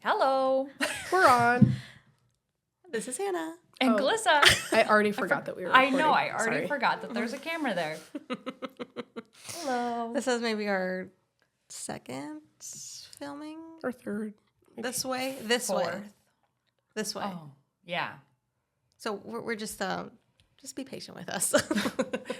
Hello. We're on. This is Hannah. And Oh. Glissa. I already forgot that we were I recording. know. I already Sorry. forgot that there's a camera there. Hello. This is maybe our second filming Or third. this way. This way. Fourth. This way. Oh, yeah. So we're just be patient with us.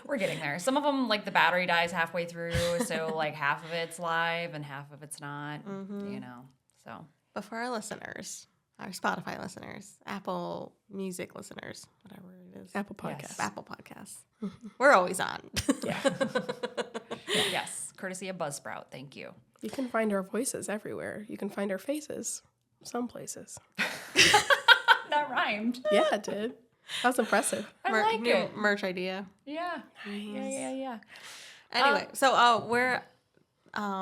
We're getting there. Some of them, like the battery dies halfway through, so like half of it's live and half of it's not. You know. So. But for our listeners, our Spotify listeners, Apple Music listeners, whatever it is, Apple Podcast. Yes. Apple Podcasts, we're always on. Yeah. Yes. Courtesy of Buzzsprout. Thank you. You can find our voices everywhere. You can find our faces some places. That rheimed. Yeah, it did. That was impressive. I like new it. merch idea. Yeah. Yeah. Anyway, so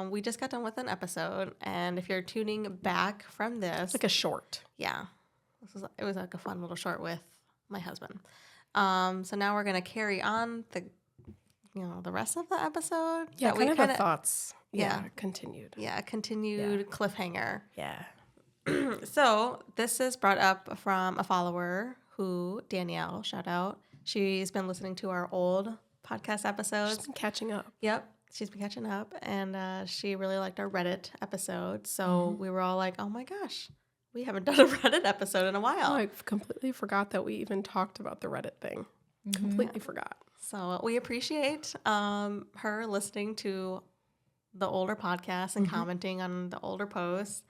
we just got done with an episode, and if you're tuning back from this, Like a short. yeah, it was like a fun little short with my husband. So now we're gonna carry on the rest of the episode. Yeah, that kind we of the thoughts. Yeah. Continued. Yeah, a continued cliffhanger. Yeah. So this is brought up from a follower who, Danielle, shout out. She's been listening to our old podcast episodes. Just catching up. Yep. She's been catching up, and she really liked our Reddit episode. So we were all like, oh my gosh, we haven't done a Reddit episode in a while. Oh, I completely forgot that we even talked about the Reddit thing. Completely forgot. So we appreciate her listening to the older podcasts and commenting on the older posts.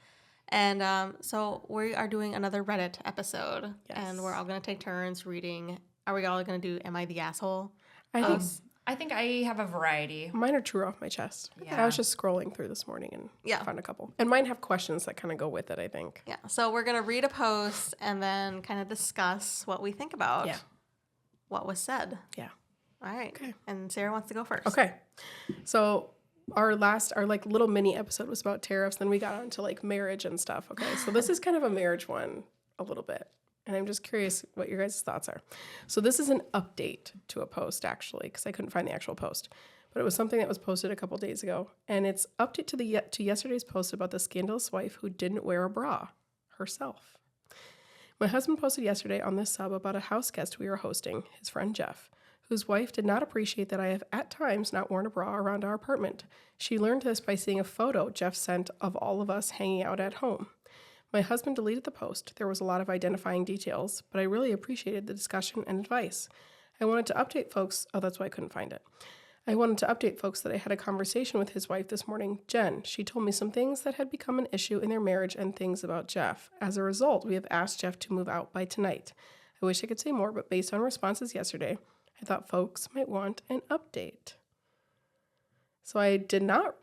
And so we are doing another Reddit episode, and we're all going to take turns reading. Are we all going to do Am I the Asshole? I think I have a variety. Mine are true off my chest. Yeah. I was just scrolling through this morning and found a couple. And mine have questions that kind of go with it, I think. Yeah. So we're going to read a post and then kind of discuss what we think about what was said. Yeah. All right. Okay. And Sarah wants to go first. Okay. So our like little mini episode was about tariffs. Then we got on to like marriage and stuff. Okay. So this is kind of a marriage one a little bit. And I'm just curious what your guys' thoughts are. So this is an update to a post, actually, because I couldn't find the actual post. But it was something that was posted a couple days ago. And it's update to yesterday's post about the scandalous wife who didn't wear a bra herself. My husband posted yesterday on this sub about a house guest we were hosting, his friend Jeff, whose wife did not appreciate that I have at times not worn a bra around our apartment. She learned this by seeing a photo Jeff sent of all of us hanging out at home. My husband deleted the post. There was a lot of identifying details, but I really appreciated the discussion and advice. I wanted to update folks. Oh, that's why I couldn't find it. I wanted to update folks that I had a conversation with his wife this morning, Jen. She told me some things that had become an issue in their marriage and things about Jeff. As a result, we have asked Jeff to move out by tonight. I wish I could say more, but based on responses yesterday, I thought folks might want an update. So I did not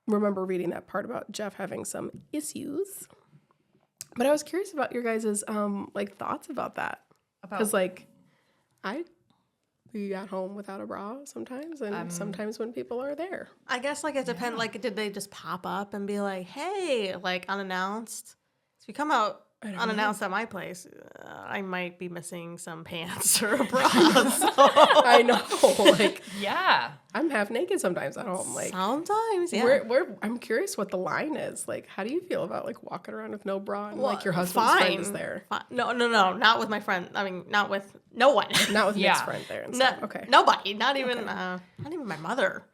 remember reading that part about Jeff having some issues. But I was curious about your guys' thoughts about that. Because I be at home without a bra sometimes, and sometimes when people are there. I guess it depends. Did they just pop up and be like, "Hey," unannounced? If you come out unannounced at my place, I might be missing some pants or a bra. So. I know, Yeah. I'm half naked sometimes at home. Sometimes, yeah. I'm curious what the line is. How do you feel about walking around with no bra and your husband's fine. friend is there? Fine. No, not with my friend. I mean, not with no one. Not with Nick's friend there and stuff. Okay. Nobody. Not even my mother.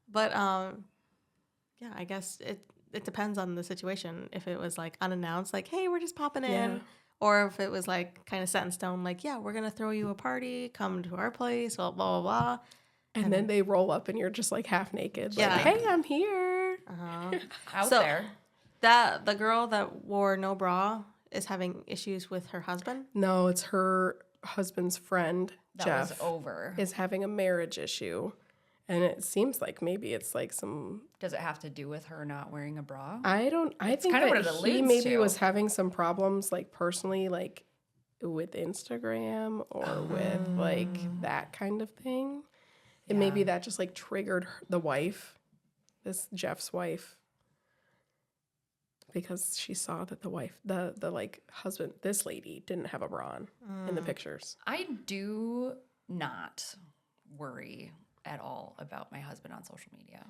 But yeah, I guess it depends on the situation. If it was unannounced, hey, we're just popping in, or if it was kind of set in stone, we're gonna throw you a party, come to our place, blah blah blah. And then they roll up and you're just half naked. Yeah. Hey, I'm here. Out there. That the girl that wore no bra is having issues with her husband. No, it's her husband's friend, That Jeff, was over. is having a marriage issue. And it seems like maybe it's some. Does it have to do with her not wearing a bra? I think kind of that what it he alludes maybe to. was having some problems, personally, with Instagram or with that kind of thing. And maybe that just triggered the wife, this Jeff's wife, because she saw that the wife, the husband, this lady didn't have a bra on in the pictures. I do not worry at all about my husband on social media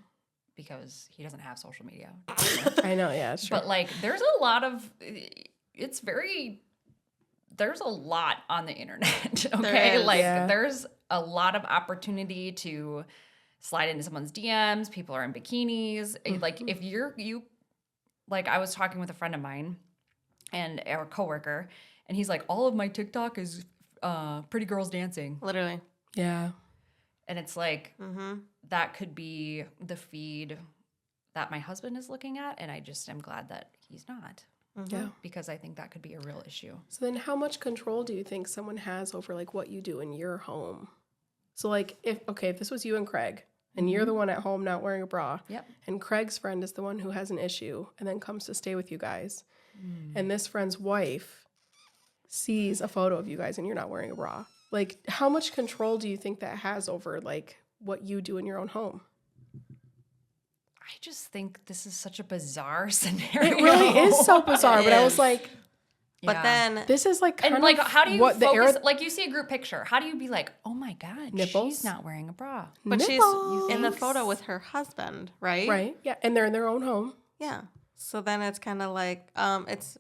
because he doesn't have social media. I know, yeah, it's true. But like, there's a lot on the internet. Okay. is. Like Yeah. there's a lot of opportunity to slide into someone's DMs. People are in bikinis. Like if like I was talking with a friend of mine and our coworker, and he's like, all of my TikTok is pretty girls dancing. Literally. yeah. And it's like, Mm-hmm. that could be the feed that my husband is looking at. And I just am glad that he's not, Yeah. because I think that could be a real issue. So then how much control do you think someone has over like what you do in your home? So like if this was you and Craig and you're the one at home not wearing a bra, Yep. and Craig's friend is the one who has an issue and then comes to stay with you guys, and this friend's wife sees a photo of you guys and you're not wearing a bra, like how much control do you think that has over like what you do in your own home? I just think this is such a bizarre scenario. It really is so bizarre, It but I was is. like, But Yeah. then this is like kind And like, of how do you what the focus? era Like, you see a group picture. How do you be like, oh my god, Nipples? she's not wearing a bra? but she's Nipples. in the photo with her husband, right? right, yeah, and they're in their own home. Yeah. So then it's kind of like it's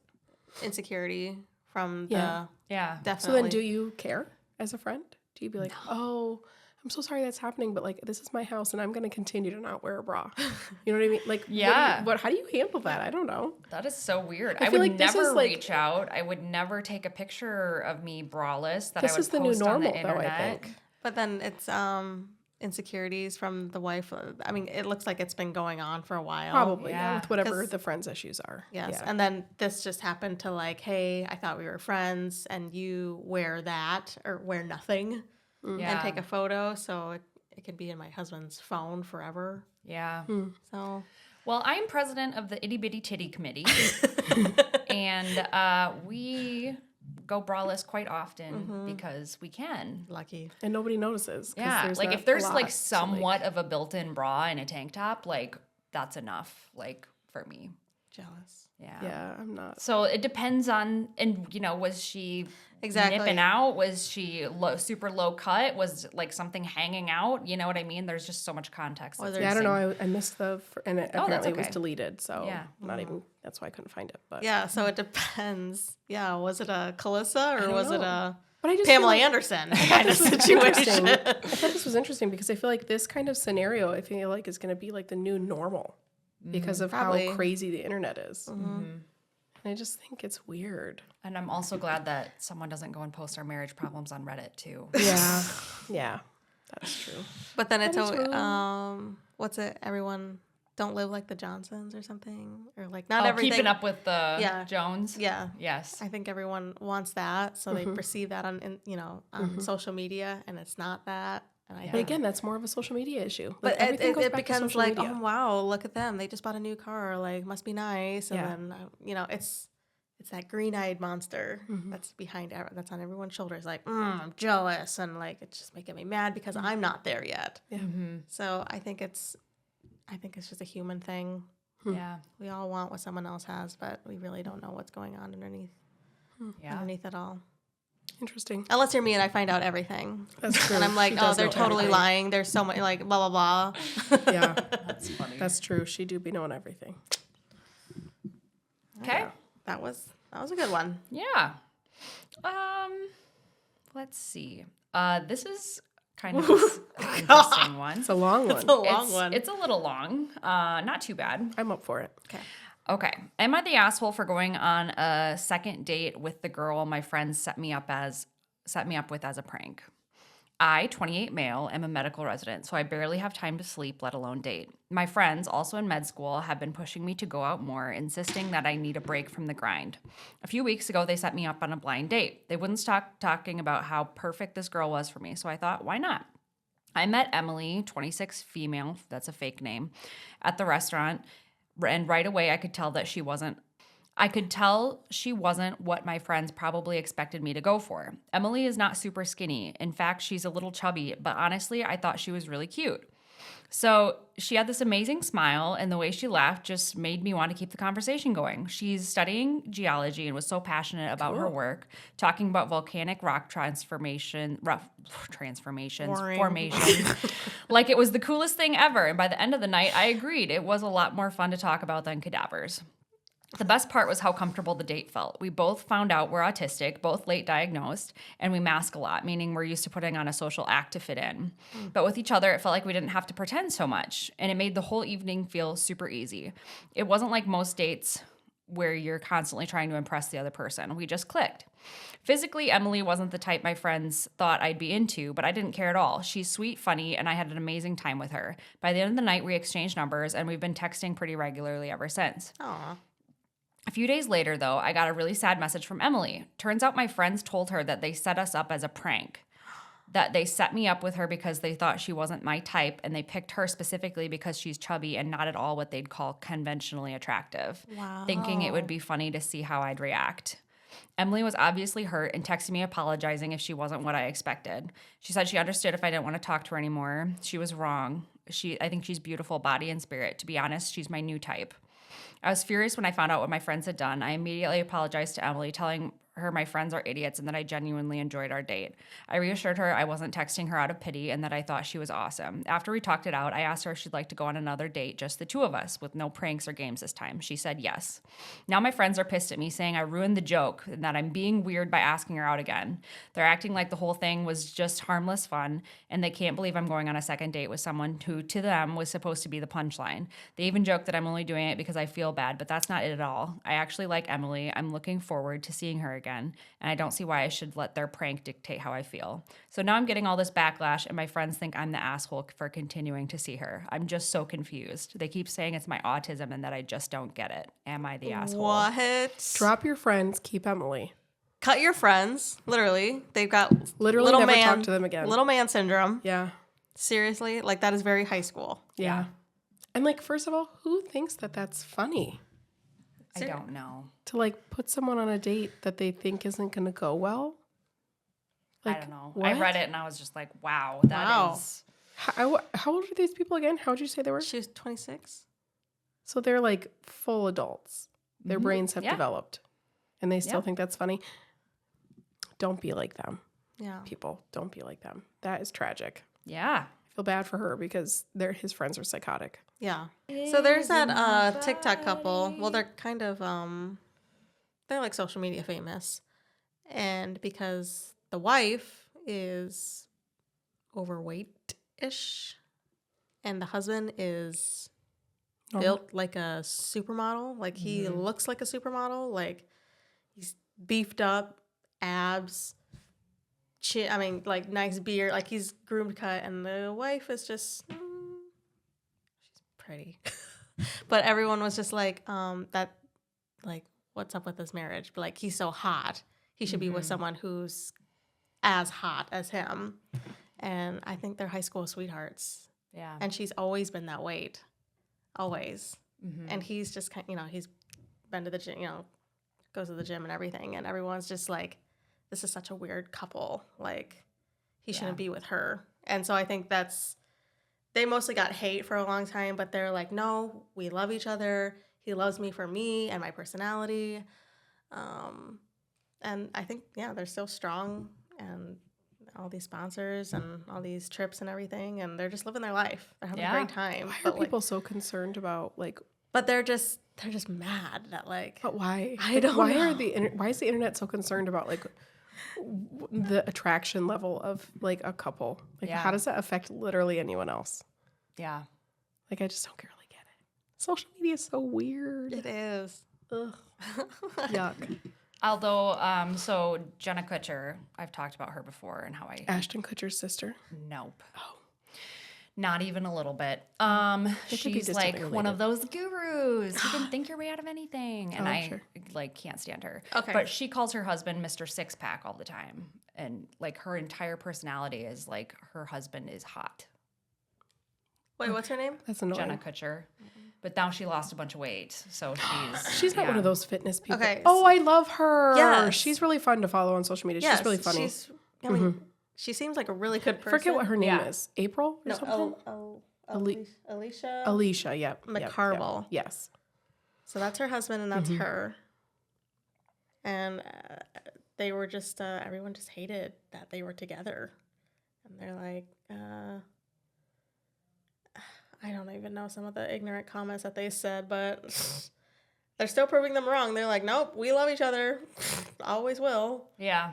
insecurity from Yeah. Yeah. the definitely. So then, do you care as a friend? Do you be like, oh, I'm so sorry that's happening, but like this is my house and I'm going to continue to not wear a bra? You know what I mean? Like, Yeah. how do you handle that? I don't know. That is so weird. I I feel would like this never is, like- reach out. I would never take a picture of me braless that This I would is the new post on the normal, though. internet. I think. But then it's insecurities from the wife. I mean, it looks like it's been going on for a while. Probably, yeah, Yeah. with whatever 'Cause- the friends' issues are. Yes. Yeah. And then this just happened to like, hey, I thought we were friends, and you wear that or wear nothing Yeah. and take a photo, so it could be in my husband's phone forever. Yeah. So Well, I'm president of the Itty Bitty Titty Committee, and we go braless quite often because we can. lucky. And nobody notices. 'cause Yeah, there's like not if there's a lot like to, somewhat of a built-in bra and a tank top, like that's enough, like for me. Jealous. Yeah. yeah, I'm not. So it depends on, and was she Exactly. nipping out? Was she super low cut? Was like something hanging out? You know what I mean? There's just so much context. Or that's Yeah, I don't missing. know. I missed and it, Oh, that's apparently it was okay. deleted. So Yeah. not even. That's why I couldn't find it. But Yeah, so it depends. Yeah, was it a Calissa or don't was it know. a But I just feel Pamela like- Anderson kind of this was situation? interesting. I thought this was interesting because I feel like this kind of scenario, I feel like is going to be like the new normal because of Probably. how crazy the internet is. And I just think it's weird. And I'm also glad that someone doesn't go and post our marriage problems on Reddit too. Yeah, yeah, that's true. But then it's That is what's it? Everyone don't live like the Johnsons or something, or like not Oh, everything. keeping up with the Yeah. Jones. Yeah, Yes. I think everyone wants that, so they perceive that on social media, and it's not that. And I But think, again, that's more of a social media issue. but Like, everything goes it back to becomes social like, media. oh wow, look at them, they just bought a new car, like must be nice, and Yeah. then it's that green-eyed monster that's that's on everyone's shoulders, like I'm jealous, and like it's just making me mad because I'm not there yet. Yeah. So I think it's just a human thing. Yeah. We all want what someone else has, but we really don't know what's going on Yeah. underneath it all. Interesting. Unless you're me and I find out everything. That's true. And I'm like, She oh, does they're know totally everything. lying. There's so much, like, blah, blah, blah. Yeah, That's funny. that's true. She do be knowing everything. Okay. That was a good one. Yeah. Let's see. This is kind of an interesting one. It's a long one. It's a long one. It's a little long. Not too bad. I'm up for it. Okay. Okay. Am I the asshole for going on a second date with the girl my friends set me up with as a prank? I, 28 male, am a medical resident, so I barely have time to sleep, let alone date. My friends, also in med school, have been pushing me to go out more, insisting that I need a break from the grind. A few weeks ago, they set me up on a blind date. They wouldn't stop talking about how perfect this girl was for me, so I thought, why not? I met Emily, 26 female, that's a fake name, at the restaurant, and right away I could tell she wasn't what my friends probably expected me to go for. Emily is not super skinny. In fact, she's a little chubby, but honestly, I thought she was really cute. So she had this amazing smile, and the way she laughed just made me want to keep the conversation going. She's studying geology and was so passionate about her work, talking about volcanic rock transformations, Boring. formations, like it was the coolest thing ever. And by the end of the night, I agreed. It was a lot more fun to talk about than cadavers. The best part was how comfortable the date felt. We both found out we're autistic, both late diagnosed, and we mask a lot, meaning we're used to putting on a social act to fit in. But with each other, it felt like we didn't have to pretend so much, and it made the whole evening feel super easy. It wasn't like most dates where you're constantly trying to impress the other person. We just clicked. Physically, Emily wasn't the type my friends thought I'd be into, but I didn't care at all. She's sweet, funny, and I had an amazing time with her. By the end of the night, we exchanged numbers, and we've been texting pretty regularly ever since. Aw. A few days later, though, I got a really sad message from Emily. Turns out my friends told her that they set us up as a prank, that they set me up with her because they thought she wasn't my type, and they picked her specifically because she's chubby and not at all what they'd call conventionally attractive, thinking it would be funny to see how I'd react. Emily was obviously hurt and texted me apologizing if she wasn't what I expected. She said she understood if I didn't want to talk to her anymore. She was wrong. I think she's beautiful, body and spirit. To be honest, she's my new type. I was furious when I found out what my friends had done. I immediately apologized to Emily, telling her my friends are idiots and that I genuinely enjoyed our date. I reassured her I wasn't texting her out of pity and that I thought she was awesome. After we talked it out, I asked her if she'd like to go on another date, just the two of us, with no pranks or games this time. She said yes. Now my friends are pissed at me, saying I ruined the joke and that I'm being weird by asking her out again. They're acting like the whole thing was just harmless fun, and they can't believe I'm going on a second date with someone who, to them, was supposed to be the punchline. They even joke that I'm only doing it because I feel bad, but that's not it at all. I actually like Emily. I'm looking forward to seeing her again, and I don't see why I should let their prank dictate how I feel. So now I'm getting all this backlash, and my friends think I'm the asshole for continuing to see her. I'm just so confused. They keep saying it's my autism and that I just don't get it. Am I the asshole? What? Drop your friends, keep Emily. Cut your friends. Literally. They've got Literally little never man, talk to them again. Little man syndrome. Yeah. Seriously. Like, that is very high school. Yeah. And like, first of all, who thinks that that's funny? I don't know. To like put someone on a date that they think isn't going to go well? Like, I don't know. what? I read it and I was just like, wow, that is. How old are these people again? How would you say they were? She was 26. So they're like full adults. Their brains have Yeah. developed. And they still Yeah. think that's funny. Don't be like them, Yeah. people. Don't be like them. That is tragic. Yeah. I feel bad for her because his friends are psychotic. Yeah. So there's that TikTok couple. Well, they're kind of they're like social media famous. And because the wife is overweight-ish and the husband is built like a supermodel, like he looks like a supermodel, like he's beefed up, abs, chin, I mean, like nice beard, like he's groomed cut, and the wife is just she's pretty. But everyone was just like, that, like, what's up with this marriage? But like, he's so hot. He should be with someone who's as hot as him. And I think they're high school sweethearts. Yeah. And she's always been that weight. Always. And he's just kind, he's been to the gym, goes to the gym and everything. And everyone's just like, this is such a weird couple. Like, he shouldn't be with her. And so I think they mostly got hate for a long time, but they're like, no, we love each other. He loves me for me and my personality. And I think, they're still strong, and all these sponsors and all these trips and everything, and they're just living their life. They're having a great time. Why are people so concerned about like? But they're just mad that like. But why? I don't know. Why is the internet so concerned about like the attraction level of like a couple? Like, how does that affect literally anyone else? Yeah. Like, I just don't really get it. Social media is so weird. It is. Ugh. Yuck. Although, so Jenna Kutcher, I've talked about her before and how I. Ashton Kutcher's sister. Nope. Oh. Not even a little bit. She's like distantly one of related. those gurus. You can think your way out of anything. And I sure. like can't stand her. Okay. But she calls her husband Mr. Six Pack all the time. And like her entire personality is like her husband is hot. Wait, what's her name? That's annoying. Jenna Kutcher. But now she lost a bunch of weight. So She's not one of those fitness people. Okay, Oh, I love her. Yes. She's really fun to follow on social media. She's really funny. I mean, she seems like a really good person. Forget what her name Yeah. is. April or something? Oh, Alicia Alicia, yep. McCarville. Yes. So that's her husband, and that's her. And they were just everyone just hated that they were together, and they're like, I don't even know some of the ignorant comments that they said, but they're still proving them wrong. They're like, nope, we love each other, always will. Yeah.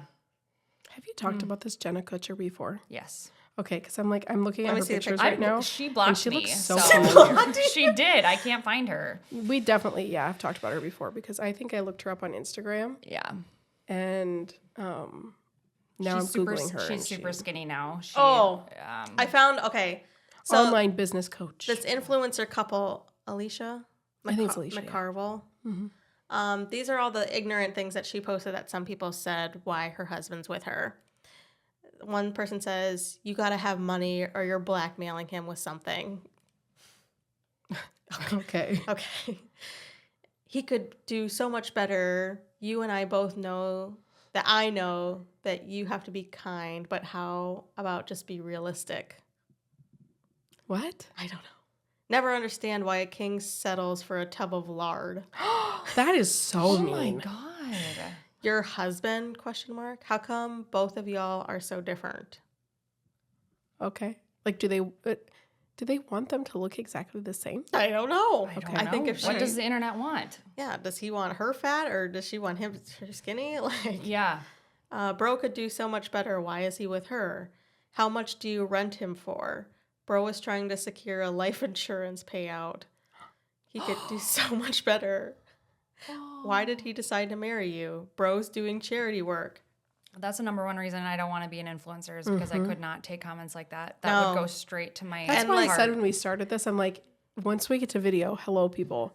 Have you talked about this Jenna Kutcher before? Yes. Okay, because I'm looking Let at me her see the pictures picture. right now. She blocked and she me. looks so so familiar. she did. I can't find her. We definitely, I've talked about her before because I think I looked her up on Instagram Yeah. and now I'm Googling her. She's and super skinny now. She, I found, so online business coach. this influencer couple, Alicia I think it's Alicia, yeah. McCarville. These are all the ignorant things that she posted that some people said why her husband's with her. One person says, you got to have money or you're blackmailing him with something. Okay. Okay. He could do so much better. You and I both know that I know that you have to be kind, but how about just be realistic? What? I don't know. Never understand why a king settles for a tub of lard. That is so Oh mean. my God. Your husband, question mark? How come both of y'all are so different? Okay. Like, do they want them to look exactly the same? I don't know. I don't I know. think if What she, does the internet want? yeah, does he want her fat or does she want him skinny? Like, Yeah. bro could do so much better. Why is he with her? How much do you rent him for? Bro is trying to secure a life insurance payout. He could do so much better. Why did he decide to marry you? Bro's doing charity work. That's the number one reason I don't want to be an influencer is because I could not take comments like that. That No. would go straight to my That's And, why like- I said when we started this, I'm like, once we get to video, hello, people.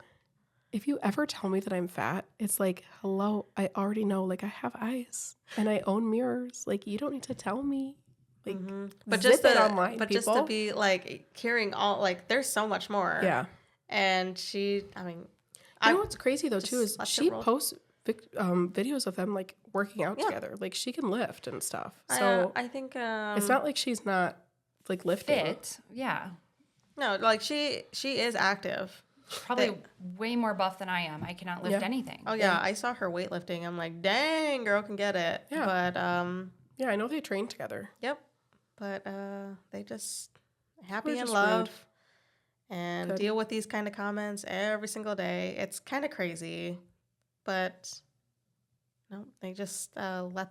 If you ever tell me that I'm fat, it's like, hello, I already know. Like, I have eyes and I own mirrors. Like, you don't need to tell me. Like, But zip just it to, online, but people. just to be like carrying all, like, there's so much more. Yeah. And she, I mean, You know what's crazy though too is let it she roll. posts videos of them like working out Yeah. together. Like she can lift and stuff. So I think it's not like she's not like lifting. fit. Yeah. no, like she is active. Probably way more buff than I am. I cannot lift Yeah. anything. Oh yeah, I saw her weightlifting. I'm like, dang, girl can get it. Yeah. But Yeah, I know they train together. yep. But they just happy They're in just love rude. and Good. deal with these kind of comments every single day. It's kind of crazy, but no, they just let.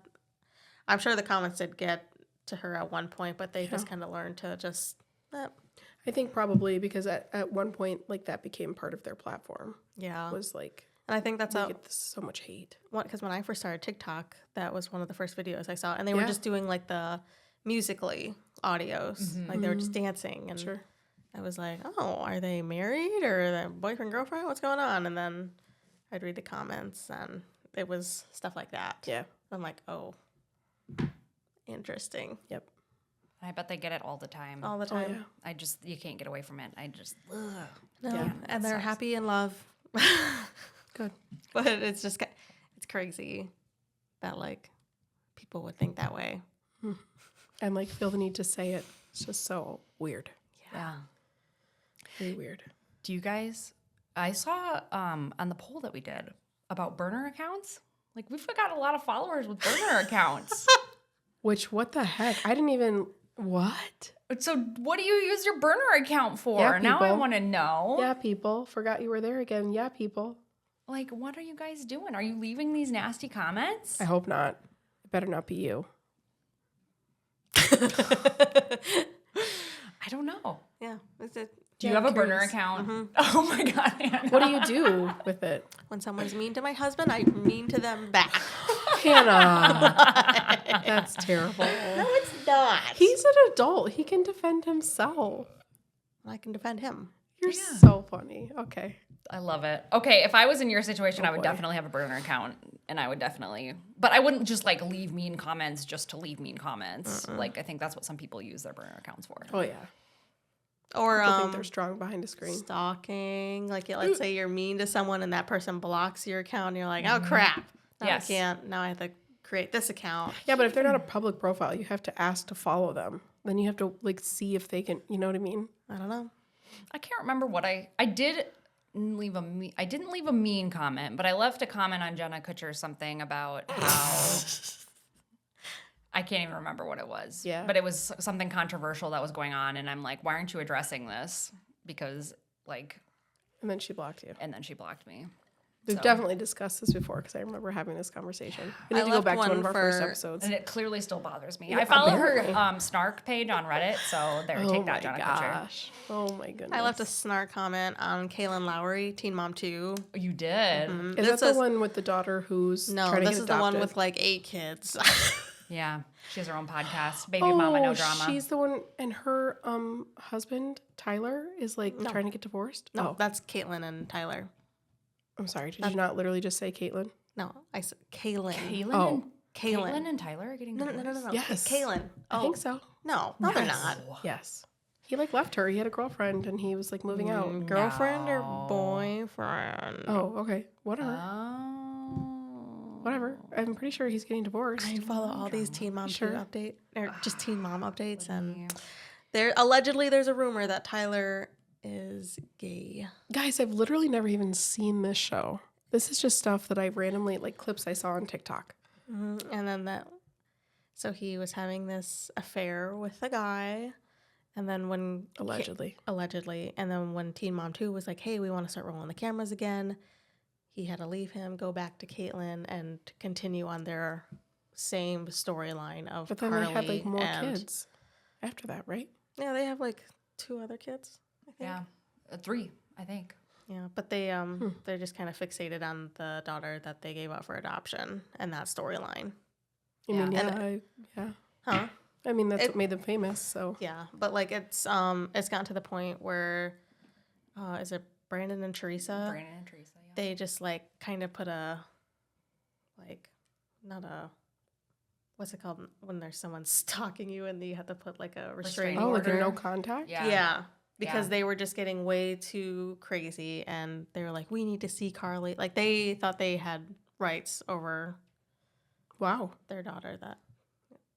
I'm sure the comments did get to her at one point, but they just kind of learned to just. I think probably because at one point like that became part of their platform Yeah, was like and I think that's they how. get so much hate. Because when I first started TikTok, that was one of the first videos I saw, and they were Yeah. just doing like the musically audios, like they were just dancing, and Sure. I was like, oh, are they married or are they boyfriend girlfriend? What's going on? And then I'd read the comments, and it was stuff like that. Yeah. I'm like, oh, interesting. Yep. I bet they get it all the time. All the Oh time. yeah. You can't get away from it. No, Yeah, and they're sucks. happy in love. Good. But it's just it's crazy that like people would think that way. And like feel the need to say it. It's just so weird. Yeah. Very weird. Do you guys? I saw on the poll that we did about burner accounts. Like we've got a lot of followers with burner accounts. Which what the heck? I didn't even what? So what do you use your burner account for? Yeah, Now I people. want to know. Yeah, people. Forgot you were there again. Yeah, people. Like what are you guys doing? Are you leaving these nasty comments? I hope not. It better not be you. I don't know. Yeah. Is it Do you Yeah, have a I'm burner curious. account? Oh my god, Hannah. What do you do with it? when someone's mean to my husband, I mean to them back. Hannah. That's terrible. No, it's not. He's an adult. He can defend himself. I can defend him. You're so funny. Okay. I love it. Okay, if I was in your situation, Oh, I would boy. definitely have a burner account, and I would definitely, but I wouldn't just like leave mean comments just to leave mean comments. Like I think that's what some people use their burner accounts for. Oh yeah. Or People think they're strong behind a screen. stalking. Like, let's say you're mean to someone and that person blocks your account, and you're like, oh crap. Now Yes. I can't. Now I have to create this account. Yeah, but if they're not a public profile, you have to ask to follow them. Then you have to like see if they can. You know what I mean? I don't know. I can't remember what I did leave I didn't leave a mean comment, but I left a comment on Jenna Kutcher something about how I can't even remember what it was. Yeah. But it was something controversial that was going on, and I'm like, why aren't you addressing this? Because And then she blocked you. and then she blocked me. We've So- definitely discussed this before because I remember having this conversation. We need I to go left back to one one of our first for- episodes. And it clearly still bothers me. Yeah, I follow apparently. her snark page on Reddit, so there, take that, Jenna Kutcher. gosh. Oh my goodness. I left a snark comment on Kaylin Lowry, Teen Mom 2. You did. Is This that the is- one with the daughter who's No, trying to this get is the one adopted? with like 8 kids. Yeah. She has her own podcast, Baby Mama No Drama. She's the one, and her husband Tyler is like trying to get divorced. No, Oh, that's Caitlin and Tyler. I'm sorry. Did you not literally just say Caitlin? No, I said Kaylin. Caitlin, Oh. and, Kaylin. Caitlin and Tyler are getting No, divorced. no, no, no, no. Yes. Kaylin. I think so. No, they're not. Yes. He like left her. He had a girlfriend, and he was like moving out. Girlfriend or No. boyfriend? Oh, okay. Whatever. Oh. Whatever. I'm pretty sure he's getting divorced. I follow all these Teen Mom 2 Sure. update or just Teen Mom updates, and Yeah. there's a rumor that Tyler is gay. Guys, I've literally never even seen this show. This is just stuff that I randomly like clips I saw on TikTok. And then so he was having this affair with a guy, and then when Allegedly. and then when Teen Mom 2 was like, hey, we want to start rolling the cameras again, he had to leave him, go back to Caitlyn, and continue on their same storyline of But then Carly they had like more and- kids after that, right? Yeah, they have like 2 other kids, I think. Yeah. 3, I think. Yeah, but they're just kind of fixated on the daughter that they gave up for adoption and that storyline. I mean, Yeah. yeah. Huh? I mean, that's It- what made them famous. So Yeah, but like it's gotten to the point where is it Brandon and Teresa? Brandon and Teresa. Yeah. They just like kind of put a not a what's it called when there's someone stalking you and you have to put like a restraining oh, like a order. no contact. Yeah. Yeah. Because Yeah. they were just getting way too crazy and they were like, we need to see Carly. Like they thought they had rights over Wow. their daughter that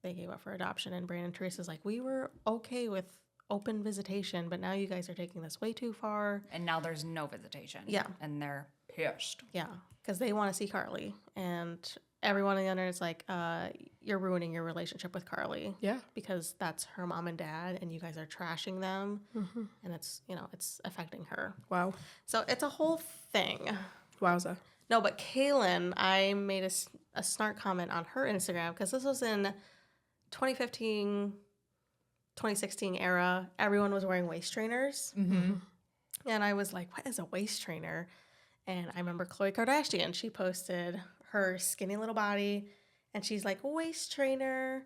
they gave up for adoption. And Brandon and Teresa's like, we were okay with open visitation, but now you guys are taking this way too far. And now there's no visitation. Yeah. And they're pissed. Yeah. Because they want to see Carly. And everyone on the internet's like, you're ruining your relationship with Carly. Yeah. Because that's her mom and dad and you guys are trashing them. And it's, it's affecting her. Wow. So it's a whole thing. Wowza. No, but Kaylin, I made a snark comment on her Instagram because this was in 2015, 2016 era. Everyone was wearing waist trainers. Mm-hmm. And I was like, what is a waist trainer? And I remember Khloe Kardashian, she posted her skinny little body and she's like, waist trainer.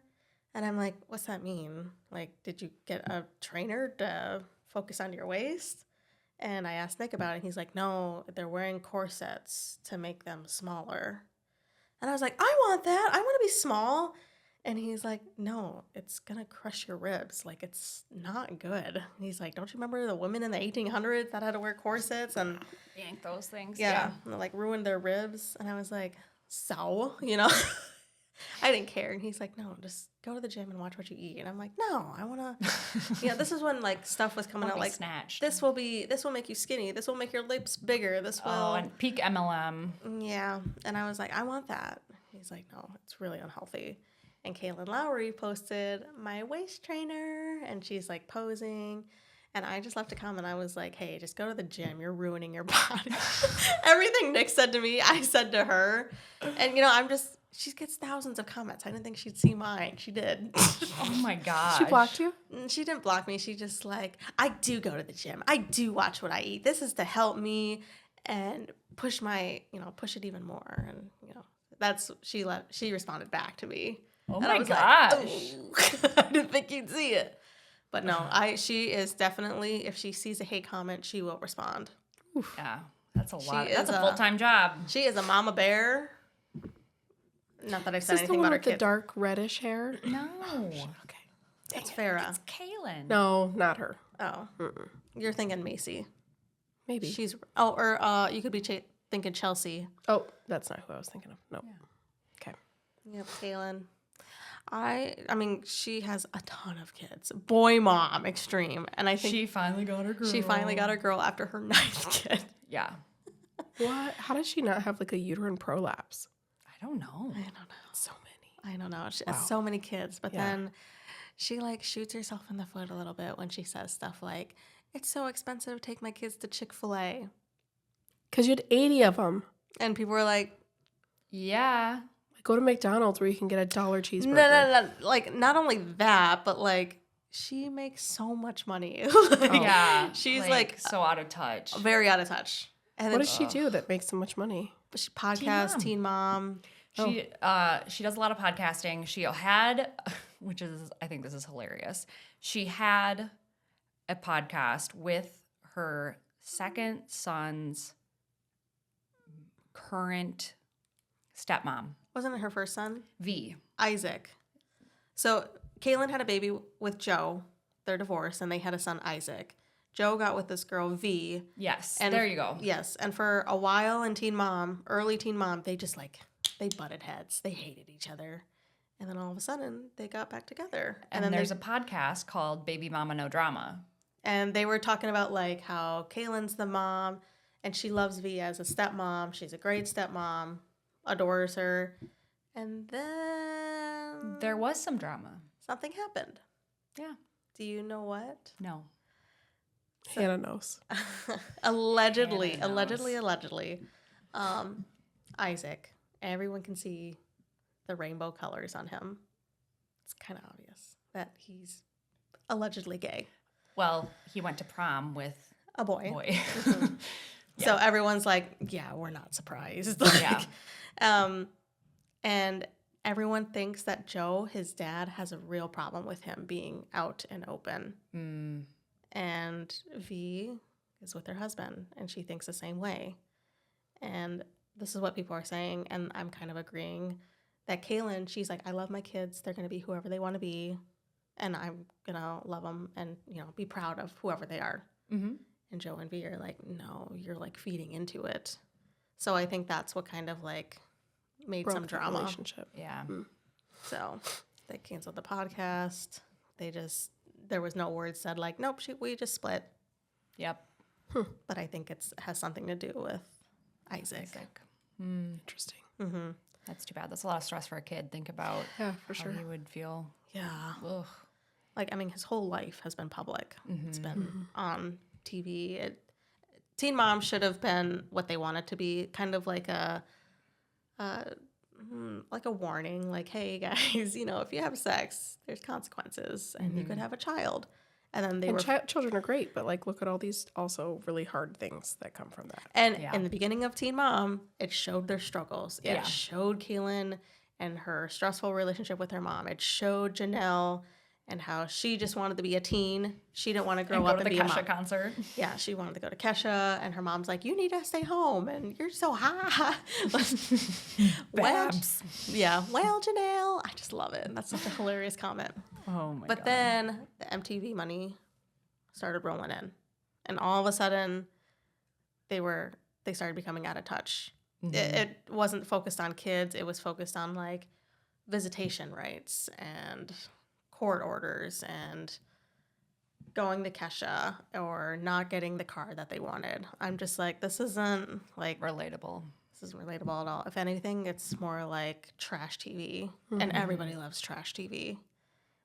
And I'm like, what's that mean? Like, did you get a trainer to focus on your waist? And I asked Nick about it. And he's like, no, they're wearing corsets to make them smaller. And I was like, I want that. I want to be small. And he's like, no, it's going to crush your ribs. Like, it's not good. And he's like, don't you remember the women in the 1800s that had to wear corsets and Yank those things. yeah, and, like ruined their ribs? And I was like, so, I didn't care. And he's like, no, just go to the gym and watch what you eat. And I'm like, no, I want to, this is when like stuff was coming out like, snatched. this will make you skinny. This will make your lips bigger. This will, Oh, and peak MLM. yeah. And I was like, I want that. He's like, no, it's really unhealthy. And Kaylin Lowry posted my waist trainer and she's like posing. And I just left a comment. I was like, hey, just go to the gym. You're ruining your body. Everything Nick said to me, I said to her. And, she gets thousands of comments. I didn't think she'd see mine. She did. Oh my gosh. She blocked you? She didn't block me. She just like, I do go to the gym. I do watch what I eat. This is to help me and push push it even more. And, she responded back to me. Oh And my I was gosh. like, "Ooh." I didn't think you'd see it. But no, she is definitely, if she sees a hate comment, she will respond. Yeah. That's a lot. She That's is a full-time job. She is a mama bear. Not that I've Is said this the anything one about her with the kids. dark reddish hair? No. Okay. That's Farrah. It's Kaylin. No, not her. Oh. You're thinking Macy. Maybe. Or you could be thinking Chelsea. Oh, that's not who I was thinking of. No. Okay. Yep, Kaylin. I mean, she has a ton of kids. Boy mom extreme. And I think She finally got her girl. she finally got her girl after her 9th kid. Yeah. What? How does she not have like a uterine prolapse? I don't know. I don't know. So many. I don't know. She has so many kids, but Yeah. then she like shoots herself in the foot a little bit when she says stuff like, "It's so expensive to take my kids to Chick-fil-A." Because you had 80 of them. And people were like, Yeah. Go to McDonald's where you can get a $1 cheeseburger. no. Like, not only that, but like, she makes so much money. Like, Yeah. She's like so out of touch. very out of touch. And What then does she do that makes so much money? she podcast, Teen Mom. She does a lot of podcasting. She had, which is, I think this is hilarious. She had a podcast with her second son's current stepmom, Wasn't it her first son? V. Isaac. So Kaylin had a baby with Joe. They're divorced, and they had a son, Isaac. Joe got with this girl, V. Yes, And there you go. Yes, and for a while in early Teen Mom, they just like, they butted heads. They hated each other. And then all of a sudden, they got back together. And then there's a podcast called Baby Mama No Drama. And they were talking about like how Kaylin's the mom and she loves V as a stepmom. She's a great stepmom, adores her. And then There was some drama. something happened. Yeah. Do you know what? No. Hannah knows. allegedly, Hannah knows. allegedly, Isaac. Everyone can see the rainbow colors on him. It's kind of obvious that he's allegedly gay. Well, he went to prom with A boy. a boy. So everyone's like, yeah, we're not surprised. Like, Yeah. And everyone thinks that Joe, his dad, has a real problem with him being out and open. Mm. And V is with her husband, and she thinks the same way. And this is what people are saying, and I'm kind of agreeing that Kaylin, she's like, I love my kids. They're going to be whoever they want to be, and I'm going to love them and, you know, be proud of whoever they are. Mm-hmm. And Joe and V are like, no, you're like feeding into it. So I think that's what kind of like made Broke some that drama. relationship. Yeah. So they canceled the podcast. There was no word said like, nope, we just split. Yep. But I think it has something to do with Isaac. Interesting. Mm-hmm. That's too bad. That's a lot of stress for a kid. Think about Yeah, for how sure. he would feel. Yeah. Ugh. Like, I mean, his whole life has been public. It's been on TV. Teen Mom should have been what they wanted to be, kind of like a warning, like, hey guys, you know, if you have sex, there's consequences, and you could have a child. And then they And were children are great, but like, look at all these also really hard things that come from that. And Yeah. in the beginning of Teen Mom, it showed their struggles. Yeah. It showed Kaylin and her stressful relationship with her mom. It showed Janelle and how she just wanted to be a teen. She didn't want to grow And up go to and the be a Kesha mom. concert. Yeah, she wanted to go to Kesha, and her mom's like, "You need to stay home, and you're so high." Babs. Well, Janelle, I just love it. That's such a hilarious comment. Oh my But god. then the MTV money started rolling in, and all of a sudden, they started becoming out of touch. It wasn't focused on kids. It was focused on like visitation rights and court orders and going to Kesha or not getting the car that they wanted. I'm just like, this isn't like relatable. this isn't relatable at all. If anything, it's more like trash TV, and everybody loves trash TV.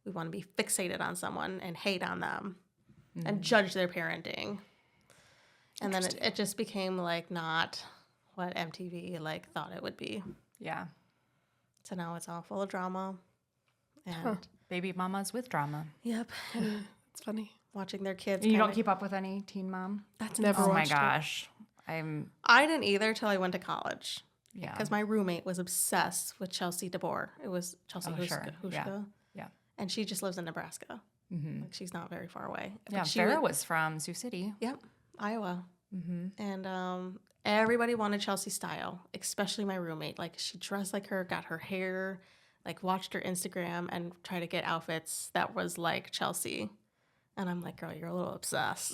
We want to be fixated on someone and hate on them and judge their parenting. And then it just became like not what MTV like thought it would be. Yeah. So now it's all full of drama. And Baby mamas with drama. yep, and It's funny. watching their kids. You don't kinda- keep up with any Teen Mom? That's Never Oh my watched it. gosh. I didn't either till I went to college. Yeah. Because my roommate was obsessed with Chelsea DeBoer. It was Chelsea Oh, sure. Hushka. Yeah. Yeah. And she just lives in Nebraska. Mm-hmm. Like, she's not very far away. But Yeah. she Farrah was from Sioux City. Yep, Iowa. Mm-hmm. And everybody wanted Chelsea style, especially my roommate. Like, she dressed like her, got her hair, like watched her Instagram and tried to get outfits that was like Chelsea. And I'm like, girl, you're a little obsessed.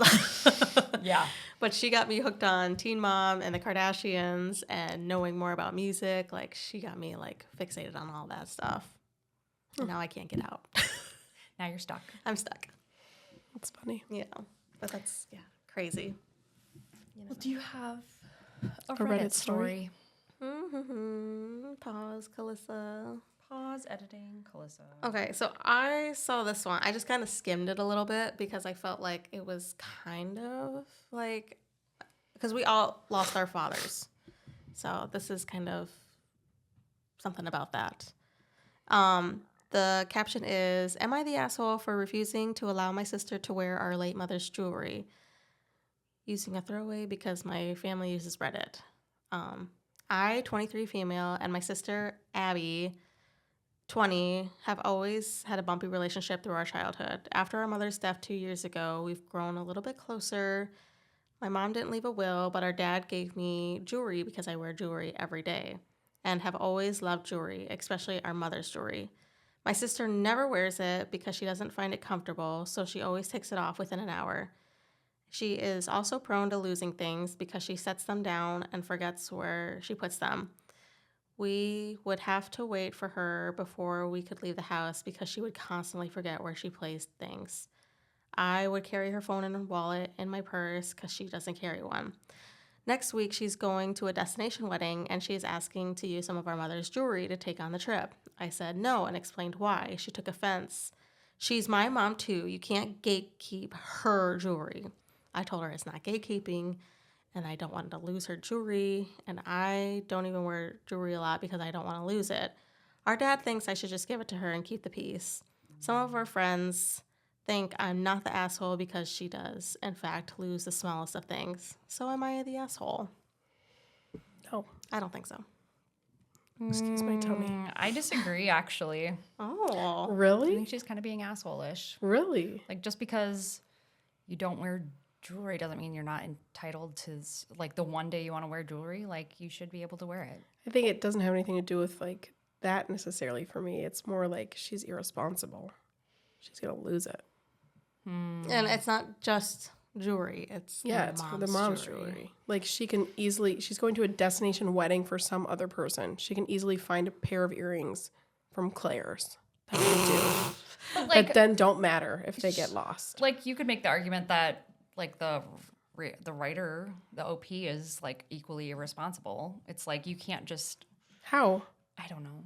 Yeah. But she got me hooked on Teen Mom and the Kardashians and knowing more about music. Like, she got me like fixated on all that stuff. And now I can't get out. Now you're stuck. I'm stuck. That's funny. Yeah. But that's, crazy. Well, do you have a Reddit Reddit story? Pause, Calissa. Pause editing, Calissa. Okay, so I saw this one. I just kind of skimmed it a little bit because I felt like it was kind of like, because we all lost our fathers. So this is kind of something about that. The caption is, "Am I the asshole for refusing to allow my sister to wear our late mother's jewelry? Using a throwaway because my family uses Reddit. I, 23 female, and my sister, Abby, 20, have always had a bumpy relationship through our childhood. After our mother's death 2 years ago, we've grown a little bit closer. My mom didn't leave a will, but our dad gave me jewelry because I wear jewelry every day and have always loved jewelry, especially our mother's jewelry. My sister never wears it because she doesn't find it comfortable, so she always takes it off within an hour. She is also prone to losing things because she sets them down and forgets where she puts them. We would have to wait for her before we could leave the house because she would constantly forget where she placed things. I would carry her phone and wallet in my purse because she doesn't carry one. Next week, she's going to a destination wedding and she is asking to use some of our mother's jewelry to take on the trip. I said no and explained why. She took offense. She's my mom too. You can't gatekeep her jewelry. I told her it's not gatekeeping and I don't want to lose her jewelry, and I don't even wear jewelry a lot because I don't want to lose it. Our dad thinks I should just give it to her and keep the peace. Some of her friends think I'm not the asshole because she does, in fact, lose the smallest of things. So am I the asshole? No. I don't think so. Excuse my tummy. I disagree, actually. Oh. I Really? think she's kind of being asshole-ish. Really? Like, just because you don't wear jewelry doesn't mean you're not entitled to, like, the one day you want to wear jewelry. Like, you should be able to wear it. I think it doesn't have anything to do with like that necessarily for me. It's more like she's irresponsible. She's gonna lose it. And it's not just jewelry. It's It's for the mom's jewelry. Like she's going to a destination wedding for some other person. She can easily find a pair of earrings from Claire's that they do. But, That then don't matter if they get lost. like, you could make the argument that, like, the writer, the OP, is, like, equally irresponsible. It's like, you can't just, How? I don't know.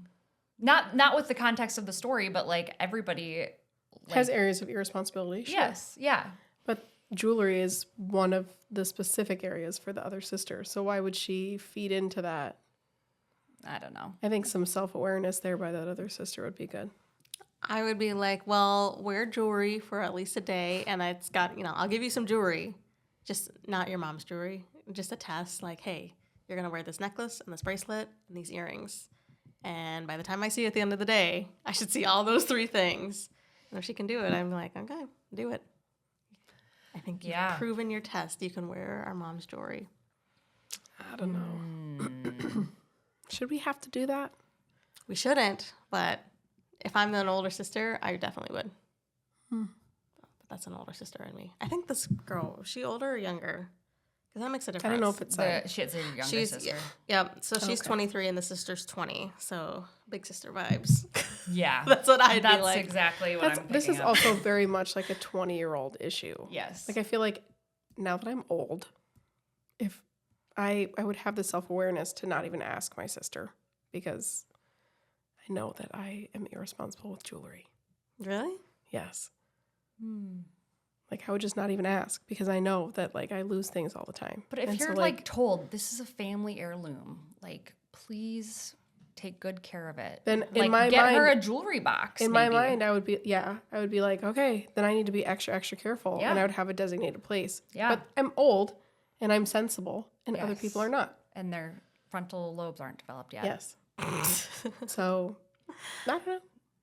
Not with the context of the story, but, like, everybody, like, Has areas of irresponsibility? Sure. yes, yeah. But jewelry is one of the specific areas for the other sister. So why would she feed into that? I don't know. I think some self-awareness there by that other sister would be good. I would be like, well, wear jewelry for at least a day, and it's got, I'll give you some jewelry, just not your mom's jewelry, just a test. Like, hey, you're gonna wear this necklace and this bracelet and these earrings, and by the time I see you at the end of the day, I should see all those 3 things. And if she can do it, I'm like, okay, do it. I think you've proven your test. You can wear our mom's jewelry. I don't know. Should we have to do that? We shouldn't, but if I'm an older sister, I definitely would. But that's an older sister in me. I think this girl, is she older or younger? Because that makes a difference. I don't know if it's She's a younger She's sister. Yep. So she's 23 and the sister's 20. So big sister vibes. Yeah. That's what I'd be That's like. exactly what I'm picking this is up. also very much like a 20-year-old issue. Yes. Like I feel like now that I'm old, if I would have the self-awareness to not even ask my sister because I know that I am irresponsible with jewelry. Really? Yes. Like I would just not even ask because I know that like I lose things all the time. But if And so, you're like told this is a family heirloom, like, please take good care of it. Then in like, my get mind, her a jewelry box. in maybe. my mind, I would be like, okay, then I need to be extra, extra careful. Yeah. And I would have a designated place. Yeah. But I'm old and I'm sensible and other Yes. people are not. And their frontal lobes aren't developed yet. Yes. So, I don't know.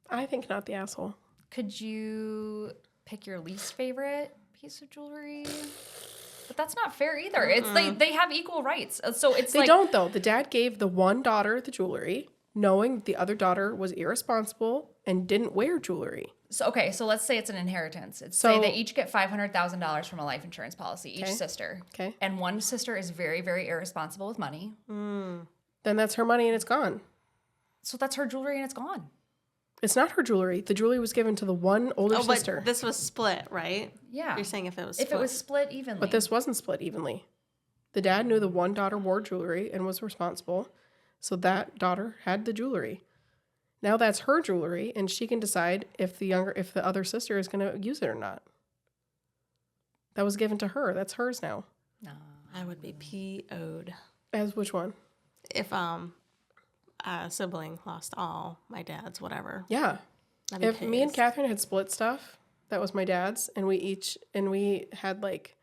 I think not the asshole. Could you pick your least favorite piece of jewelry? But that's not fair either. It's they have equal rights. So it's They like don't, though. The dad gave the one daughter the jewelry, knowing the other daughter was irresponsible and didn't wear jewelry. So, okay, so let's say it's an inheritance. It's So- say they each get $500,000 from a life insurance policy, each Okay. sister. Okay. And one sister is very, very irresponsible with money. Then that's her money and it's gone. So that's her jewelry and it's gone. It's not her jewelry. The jewelry was given to the one older Oh, sister. but this was split, right? Yeah. You're saying if it was split. If it was split evenly. But this wasn't split evenly. The dad knew the one daughter wore jewelry and was responsible, so that daughter had the jewelry. Now that's her jewelry, and she can decide if the other sister is going to use it or not. That was given to her. That's hers now. No. I would be PO'd. As which one? If a sibling lost all my dad's, whatever. Yeah. I'd be If me and pissed. Catherine had split stuff, that was my dad's, and we had like,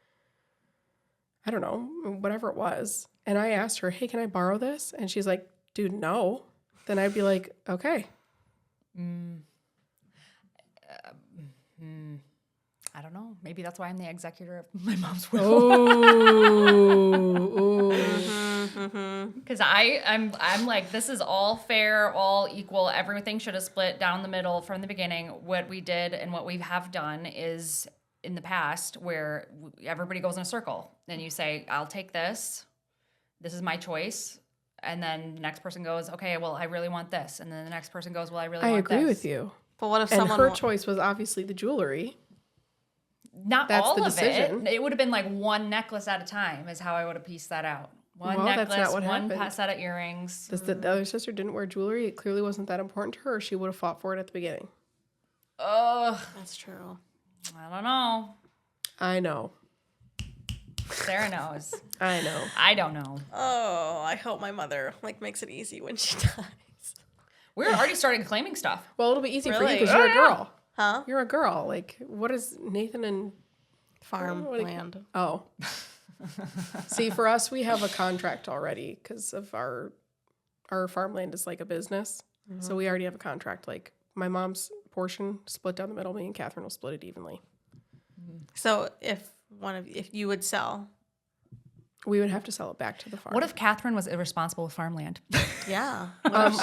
I don't know, whatever it was. And I asked her, hey, can I borrow this? And she's like, dude, no. Then I'd be like, okay. I don't know. Maybe that's why I'm the executor of my mom's will. Oh. Because I'm like, this is all fair, all equal. Everything should have split down the middle from the beginning. What we did and what we have done is in the past where everybody goes in a circle and you say, I'll take this. This is my choice. And then the next person goes, okay, well, I really want this. And then the next person goes, well, I really I want agree this. with you. But what if And someone her choice was obviously the jewelry. Not That's all the of decision. it. It would have been like one necklace at a time is how I would have pieced that out. One Well, that's necklace, not what one happened. set of earrings. The other sister didn't wear jewelry. It clearly wasn't that important to her. She would have fought for it at the beginning. Ugh, That's true. I don't know. I know. Sarah knows. I know. I don't know. Oh, I hope my mother makes it easy when she dies. We're already starting claiming stuff. Well, it'll be easy for you Really? because you're a girl. Huh? You're a girl. Like, what is Nathan and... Farmland. Oh. See, for us, we have a contract already because of our farmland is like a business. So we already have a contract. Like, my mom's portion split down the middle. Me and Catherine will split it evenly. So if you would sell, We would have to sell it back to the farm. What if Catherine was irresponsible with farmland? yeah.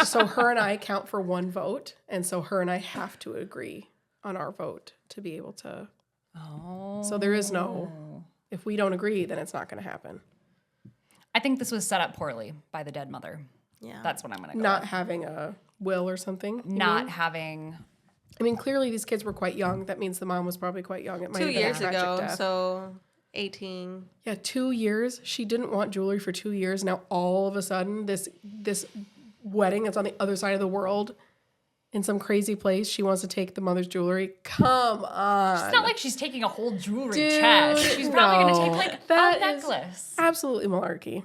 So her and I count for one vote, and so her and I have to agree on our vote to be able to. Oh. So there is no. If we don't agree, then it's not going to happen. I think this was set up poorly by the dead mother. Yeah. That's what I'm going to go Not with. having a will or something. you Not mean? having... I mean, clearly these kids were quite young. That means the mom was probably quite young. It might 2 have been a years tragic ago, death. so 18. Yeah, 2 years. She didn't want jewelry for 2 years. Now all of a sudden, this wedding that's on the other side of the world, in some crazy place, she wants to take the mother's jewelry. Come on. It's not like she's taking a whole jewelry Dude, chest. She's probably going to no. take like That a is- necklace. Absolutely malarkey.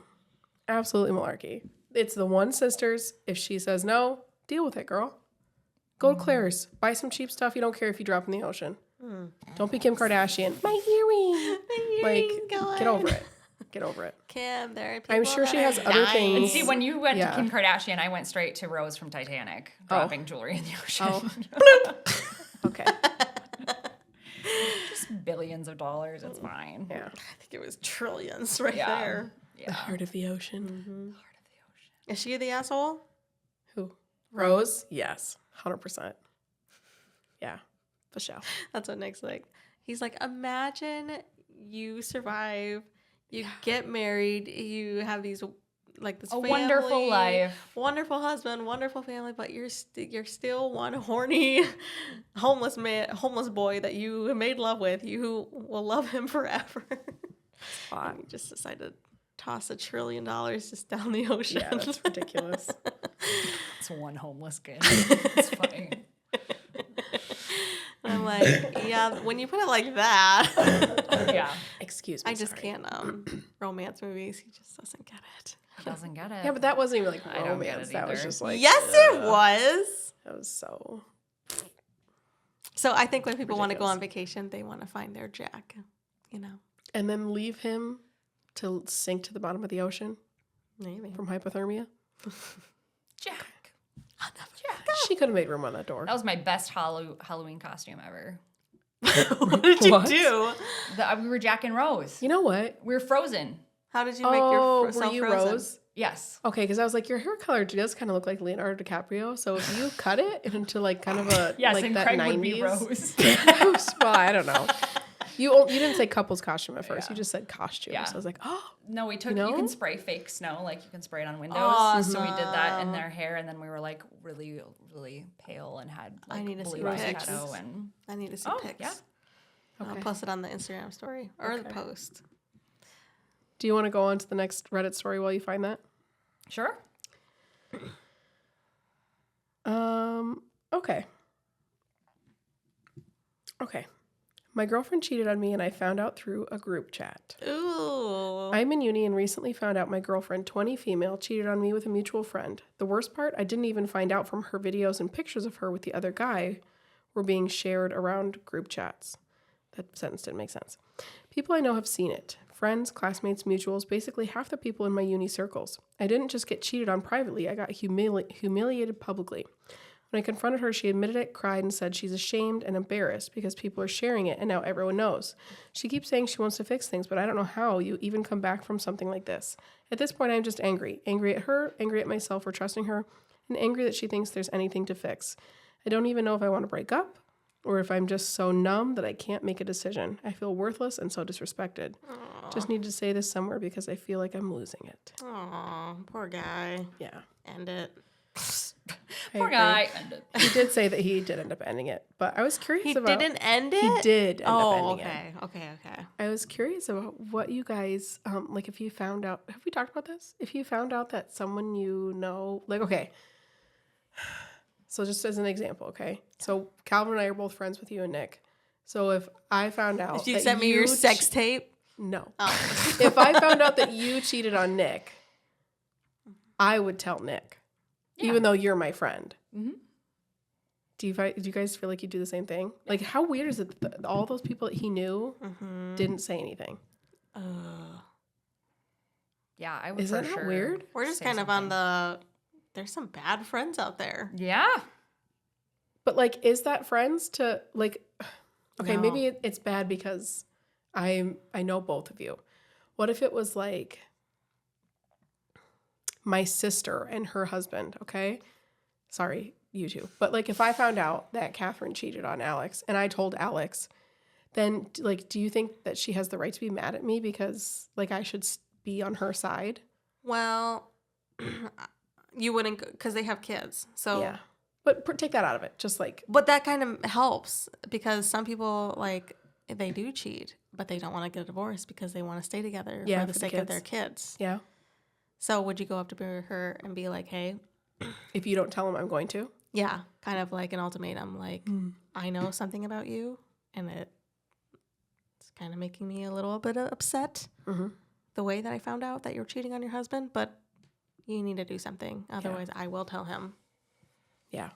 Absolutely malarkey. It's the one sister's. If she says no, deal with it, girl. Go to Claire's. Buy some cheap stuff. You don't care if you drop in the ocean. Don't be Kim Kardashian. My earring. Like, get over it. Get over it. Kim, there are people I'm sure she that has are other dying. things. See, when you went Yeah. to Kim Kardashian, I went straight to Rose from Titanic, dropping jewelry in the ocean. Oh. Okay. Just billions of dollars. It's fine. Yeah. I think it was trillions right Yeah. there. The Yeah. heart of the ocean. Heart of the ocean. Is she the asshole? Who? Rose? Yes. 100%. Yeah. For sure. That's what Nick's like. He's like, imagine you survive, you get married, you have these this A family, wonderful life. wonderful husband, wonderful family, but you're still one horny homeless boy that you made love with. You will love him forever. And you just decided to toss $1 trillion just down the ocean. Yeah, that's ridiculous. It's one homeless kid. It's funny. I'm like, yeah, when you put it like that, Yeah. Excuse me. I just sorry. can't. Romance movies, he just doesn't get it. Doesn't get it. Yeah, but that wasn't even like I don't get romance. it That was either. just like. Yes, it was. That was so. So I think when people want to go Ridiculous. on vacation, they want to find their Jack, you know. And then leave him to sink to the bottom of the ocean Maybe. from hypothermia. Jack. She could have made room on that door. That was my best Halloween costume ever. What did you What? do? We were Jack and Rose. You know what? We were frozen. How did you make Oh, yourself were you frozen? Rose? Yes. Okay, because I was like, your hair color does kind of look like Leonardo DiCaprio. So if you cut it into like kind of a Yes, like and that Craig 90s. would be Rose. Well, I don't know. You didn't say couple's costume at first. Yeah. You just said costume. Yeah. So I was like, oh. No, we took. You You know? can spray fake snow, like you can spray it on windows. So we did that in their hair, and then we were like really, really pale and had like need to see blue pics. eyeshadow and I need to see Oh, pics. yeah. I'll Okay. post it on the Instagram story or the post. Do you want to go on to the next Reddit story while you find that? sure. Okay. Okay. My girlfriend cheated on me and I found out through a group chat. Ooh. I'm in uni and recently found out my girlfriend, 20 female, cheated on me with a mutual friend. The worst part, I didn't even find out from her videos and pictures of her with the other guy were being shared around group chats. That sentence didn't make sense. People I know have seen it. Friends, classmates, mutuals, basically half the people in my uni circles. I didn't just get cheated on privately, I got humiliated publicly. When I confronted her, she admitted it, cried, and said she's ashamed and embarrassed because people are sharing it and now everyone knows. She keeps saying she wants to fix things, but I don't know how you even come back from something like this. At this point, I'm just angry. Angry at her, angry at myself for trusting her, and angry that she thinks there's anything to fix. I don't even know if I want to break up or if I'm just so numb that I can't make a decision. I feel worthless and so disrespected. Just need to say this somewhere because I feel like I'm losing it. Aw, poor guy. Yeah. End it. I Poor agree. guy. He did say that he did end up ending it, but I was curious He about... didn't end it? He did end up Oh, ending it. okay. I was curious about what you guys, like if you found out, have we talked about this? If you found out that someone you know, like, okay. So just as an example, okay? So Calvin and I are both friends with you and Nick. So if I found out If you that sent me your you sex tape, no. oh. If I found out that you cheated on Nick, I would tell Nick, even though you're my friend. Mm-hmm. Do you guys feel like you do the same thing? Like, how weird is it that all those people that he knew didn't say anything? Yeah, I would. Is for that not sure weird? We're just say kind of on something. the, there's some bad friends out there. Yeah. But like, is that friends to like? Okay, No. maybe it's bad because I know both of you. What if it was like my sister and her husband? Okay, sorry, you two. But like, if I found out that Catherine cheated on Alex and I told Alex, then like, do you think that she has the right to be mad at me because like I should be on her side? Well, you wouldn't, because they have kids. So, Yeah, but take that out of it. Just like, but that kind of helps because some people, like, they do cheat, but they don't want to get a divorce because they want to stay together Yeah, for the for the sake of their kids. kids. yeah, So would you go up to her and be like, hey, if you don't tell him, I'm going to. yeah, kind of like an ultimatum, like, I know something about you and it's kind of making me a little bit upset the way that I found out that you're cheating on your husband, but you need to do something. Otherwise, I will tell him. Yeah.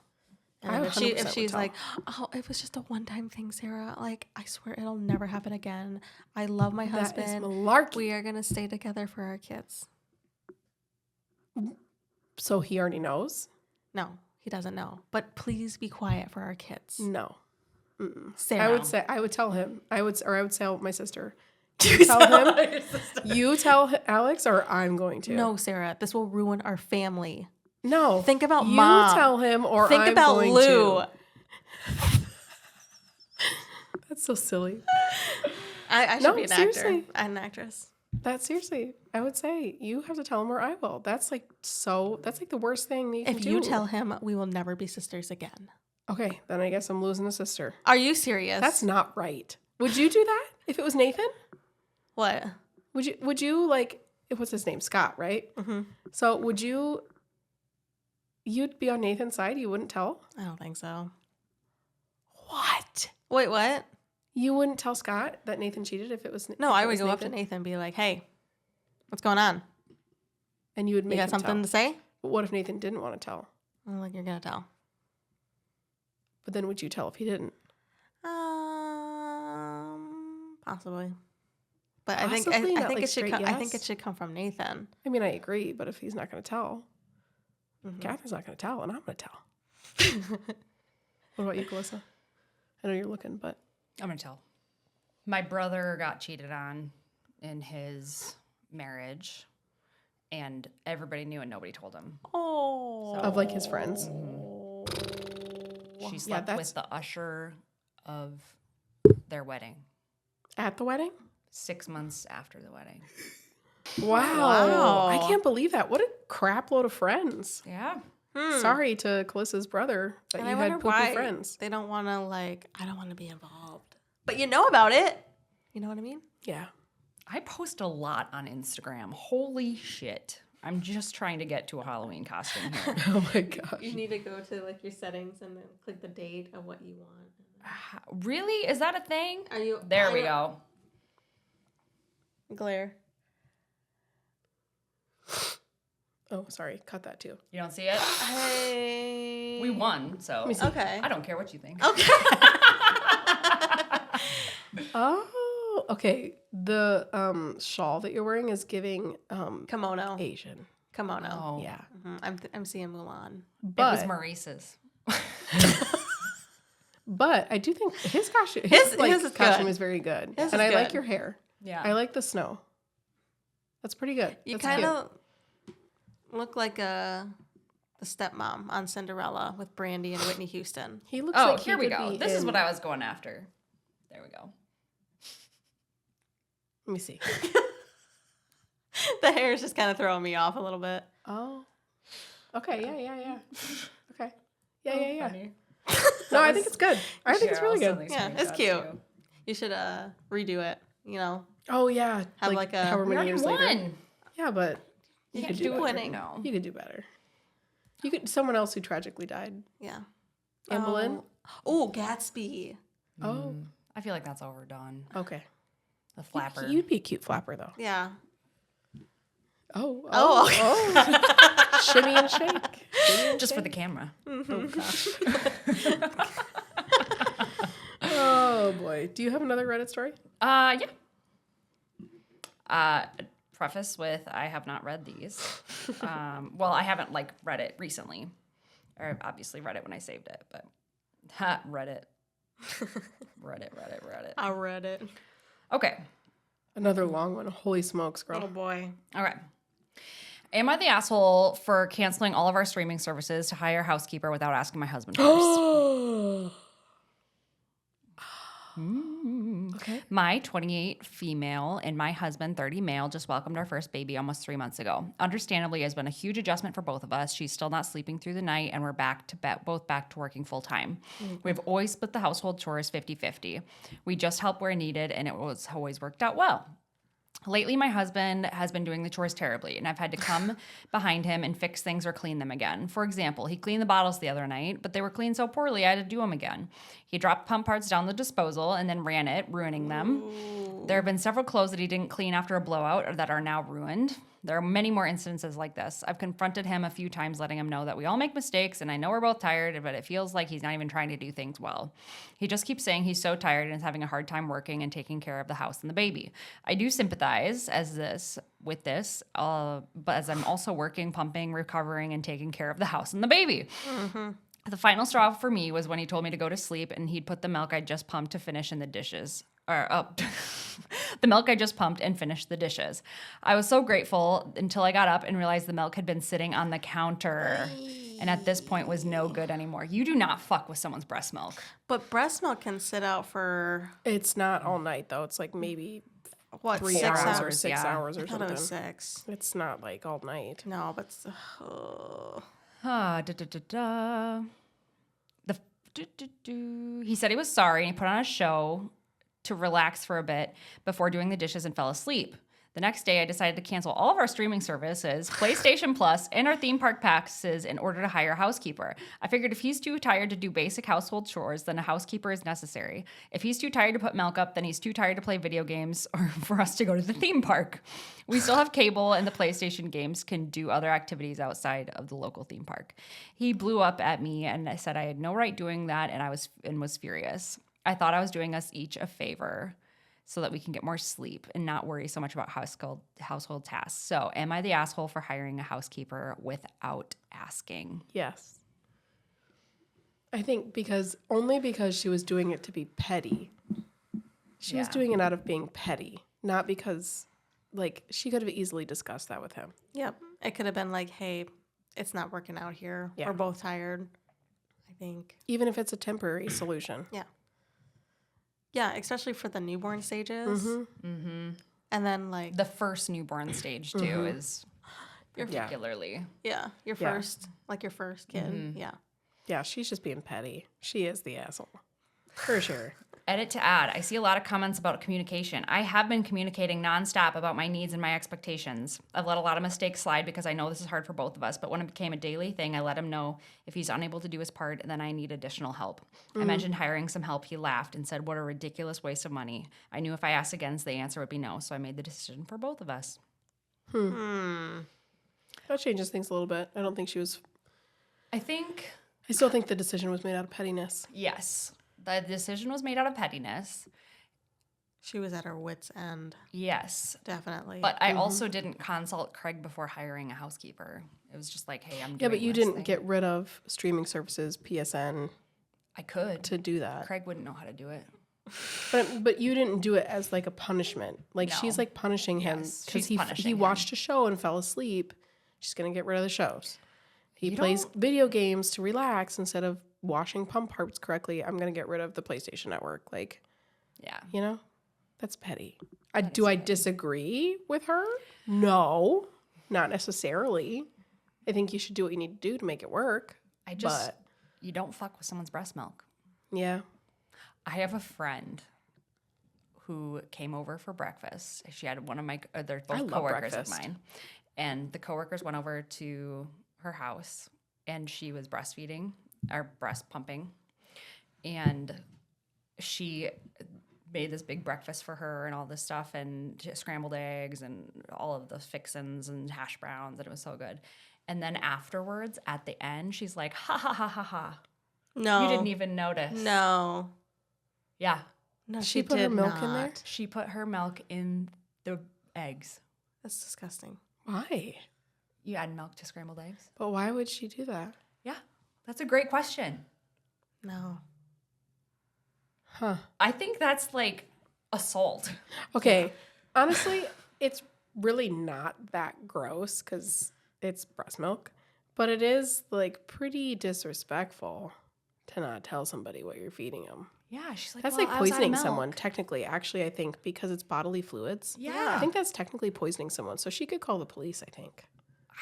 And I then 100% if would she's tell. like, oh, it was just a one-time thing, Sarah. Like, I swear it'll never happen again. I love my That is husband. malarkey. We are going to stay together for our kids. So he already knows? No, he doesn't know. But please be quiet for our kids. No. Sarah. I would tell him. I would tell my sister. You tell him. You tell Alex, or I'm going to. No, Sarah, this will ruin our family. No. Think about you Mom. tell him, or Think I'm about going Lou. to. That's so silly. I should No, be an seriously. actor. An actress. That's seriously. I would say you have to tell him, or I will. That's like the worst thing that you can If do. you tell him, we will never be sisters again. Okay, then I guess I'm losing a sister. Are you serious? That's not right. Would you do that if it was Nathan? what? Would you like, what's his name? Scott, right? Mm-hmm. So you'd be on Nathan's side? You wouldn't tell? I don't think so. What? Wait, what? You wouldn't tell Scott that Nathan cheated if it was No, if I it would was go up to Nathan and be like, hey, what's going on? And you would You make got him something tell. to say? But what if Nathan didn't want to tell? I'm like, you're going to tell. But then would you tell if he didn't? Possibly. But Possibly? I think Not like it should straight come, I think yes? it should come from Nathan. I mean, I agree, but if he's not going to tell, Mhm. Catherine's not going to tell, and I'm going to tell. What about you, Calissa? I know you're looking, but I'm gonna tell. My brother got cheated on in his marriage, and everybody knew and nobody told him. Oh. of like his friends. She yeah, slept that's- with the usher of their wedding. At the wedding? 6 months after the wedding. Wow. I Wow. can't believe that. What a crap load of friends. Yeah. Sorry to Kalissa's brother that And you I had wonder poopy why friends. they don't want to, like, I don't want to be involved. But you know about it. You know what I mean? Yeah. I post a lot on Instagram. Holy shit. I'm just trying to get to a Halloween costume here. Oh my gosh. You need to go to, like, your settings and then click the date of what you want. Really? Is that a thing? Are you? There we go. Glare. Oh, sorry. Cut that too. You don't see it? Hey. We won, so me see. Okay. I don't care what you think. Okay. Oh, okay. The shawl that you're wearing is giving Kimono. Asian. Kimono. Oh, Yeah. I'm seeing Mulan. It was But Maurice's. but I do think his costume His like, is costume good. is very good. His and is I like good. your hair. Yeah. I like the snow. That's pretty good. You That's kind cute. of look like the stepmom on Cinderella with Brandy and Whitney Houston. He looks Oh, like he here we could go. be This is in- what I was going after. There we go. Let me see. The hair is just kind of throwing me off a little bit. Oh. Okay, yeah. Okay. Yeah. Funny. No, I think it's good. I think it's Here, really I'll good. send these Yeah, it's screenshots cute. to you. You should redo it. You know, Oh yeah. Have like a- however We many already years won. later. Yeah, but you could could do do better. winning. No. you could do better. You could someone else who tragically died. Yeah. Anne Boleyn? Oh, Gatsby. Oh, I feel like that's overdone. okay. The flapper. You'd be a cute flapper though. Yeah. Oh. Oh, oh. Shimmy and shake. Shimmy and Just for the shake. camera. Oh gosh. Oh boy. Do you have another Reddit story? Yeah. Preface with I have not read these. Well, I haven't like read it recently, or I've obviously read it when I saved it, but read it. Read it. I read it. Okay. Another long one. Holy smokes, Oh girl. boy. Okay. Am I the asshole for canceling all of our streaming services to hire a housekeeper without asking my husband first? Okay. My 28 female and my husband 30 male just welcomed our first baby almost 3 months ago. Understandably, it has been a huge adjustment for both of us. She's still not sleeping through the night, and we're both back to working full time. We've always split the household chores 50-50. We just help where needed, and it was always worked out well. Lately, my husband has been doing the chores terribly, and I've had to come behind him and fix things or clean them again. For example, he cleaned the bottles the other night, but they were cleaned so poorly I had to do them again. He dropped pump parts down the disposal and then ran it, ruining them. There have been several clothes that he didn't clean after a blowout or that are now ruined. There are many more instances like this. I've confronted him a few times, letting him know that we all make mistakes, and I know we're both tired, but it feels like he's not even trying to do things well. He just keeps saying he's so tired and is having a hard time working and taking care of the house and the baby. I do sympathize with this, but as I'm also working, pumping, recovering, and taking care of the house and the baby. The final straw for me was when he told me to go to sleep and he'd put the milk I just pumped to finish in the dishes. The milk I just pumped and finished the dishes. I was so grateful until I got up and realized the milk had been sitting on the counter and at this point was no good anymore. You do not fuck with someone's breast milk. But breast milk can sit out for It's not all night though. It's like maybe what, 3 6 hours or hours? 6 yeah. hours or I thought it something. was 6. It's not like all night. No, but oh. He said he was sorry and he put on a show to relax for a bit before doing the dishes and fell asleep. The next day, I decided to cancel all of our streaming services, PlayStation Plus, and our theme park passes in order to hire a housekeeper. I figured if he's too tired to do basic household chores, then a housekeeper is necessary. If he's too tired to put milk up, then he's too tired to play video games or for us to go to the theme park. We still have cable, and the PlayStation games can do other activities outside of the local theme park. He blew up at me and I said I had no right doing that, and was furious. I thought I was doing us each a favor so that we can get more sleep and not worry so much about household tasks. So, am I the asshole for hiring a housekeeper without asking? Yes. I think because she was doing it to be petty. She was Yeah. doing it out of being petty, not because like she could have easily discussed that with him. Yep. It could have been like, hey, it's not working out here. Yeah. We're both tired. I think. Even if it's a temporary solution. Yeah. Yeah, especially for the newborn stages. And then like The first newborn stage too is particularly. your Yeah. first your first kid. Yeah. Yeah, she's just being petty. She is the asshole. For sure. Edit to add. I see a lot of comments about communication. I have been communicating nonstop about my needs and my expectations. I've let a lot of mistakes slide because I know this is hard for both of us, but when it became a daily thing, I let him know if he's unable to do his part, then I need additional help. I mentioned hiring some help. He laughed and said, "What a ridiculous waste of money." I knew if I asked again, the answer would be no, so I made the decision for both of us. That changes things a little bit. I don't think she was... I think, I still think the decision was made out of pettiness. yes, the decision was made out of pettiness. She was at her wit's end, Yes. definitely. But I also didn't consult Craig before hiring a housekeeper. It was just like, hey, I'm doing Yeah, but you this didn't thing. get rid of streaming services, PSN, I could. to do that. Craig wouldn't know how to do it. But you didn't do it as like a punishment. Like No. she's like punishing him Yes, because she's punishing he him. watched a show and fell asleep. She's gonna get rid of the shows. He You plays don't- video games to relax instead of washing pump parts correctly. I'm gonna get rid of the PlayStation Network. Like, Yeah. you know, that's petty. Do I disagree with her? No, not necessarily. I think you should do what you need to do to make it work. I just, But you don't fuck with someone's breast milk. yeah, I have a friend who came over for breakfast. She had one of my, they're I both love coworkers breakfast. of mine. And the coworkers went over to her house and she was breastfeeding or breast pumping. And she made this big breakfast for her and all this stuff and scrambled eggs and all of the fixins and hash browns. And it was so good. And then afterwards, at the end, she's like, ha ha ha ha ha. no, You didn't even notice. No, Yeah. no, She she put her did milk in there? not. She put her milk in the eggs. That's disgusting. why? You add milk to scrambled eggs? But why would she do that? Yeah. That's a great question. No. Huh. I think that's like assault. Okay. Honestly, it's really not that gross because it's breast milk, but it is like pretty disrespectful to not tell somebody what you're feeding them. Yeah. She's like, That's well, like I was out of poisoning milk. someone, technically. Actually, I think because it's bodily fluids. Yeah. I think that's technically poisoning someone. So she could call the police, I think.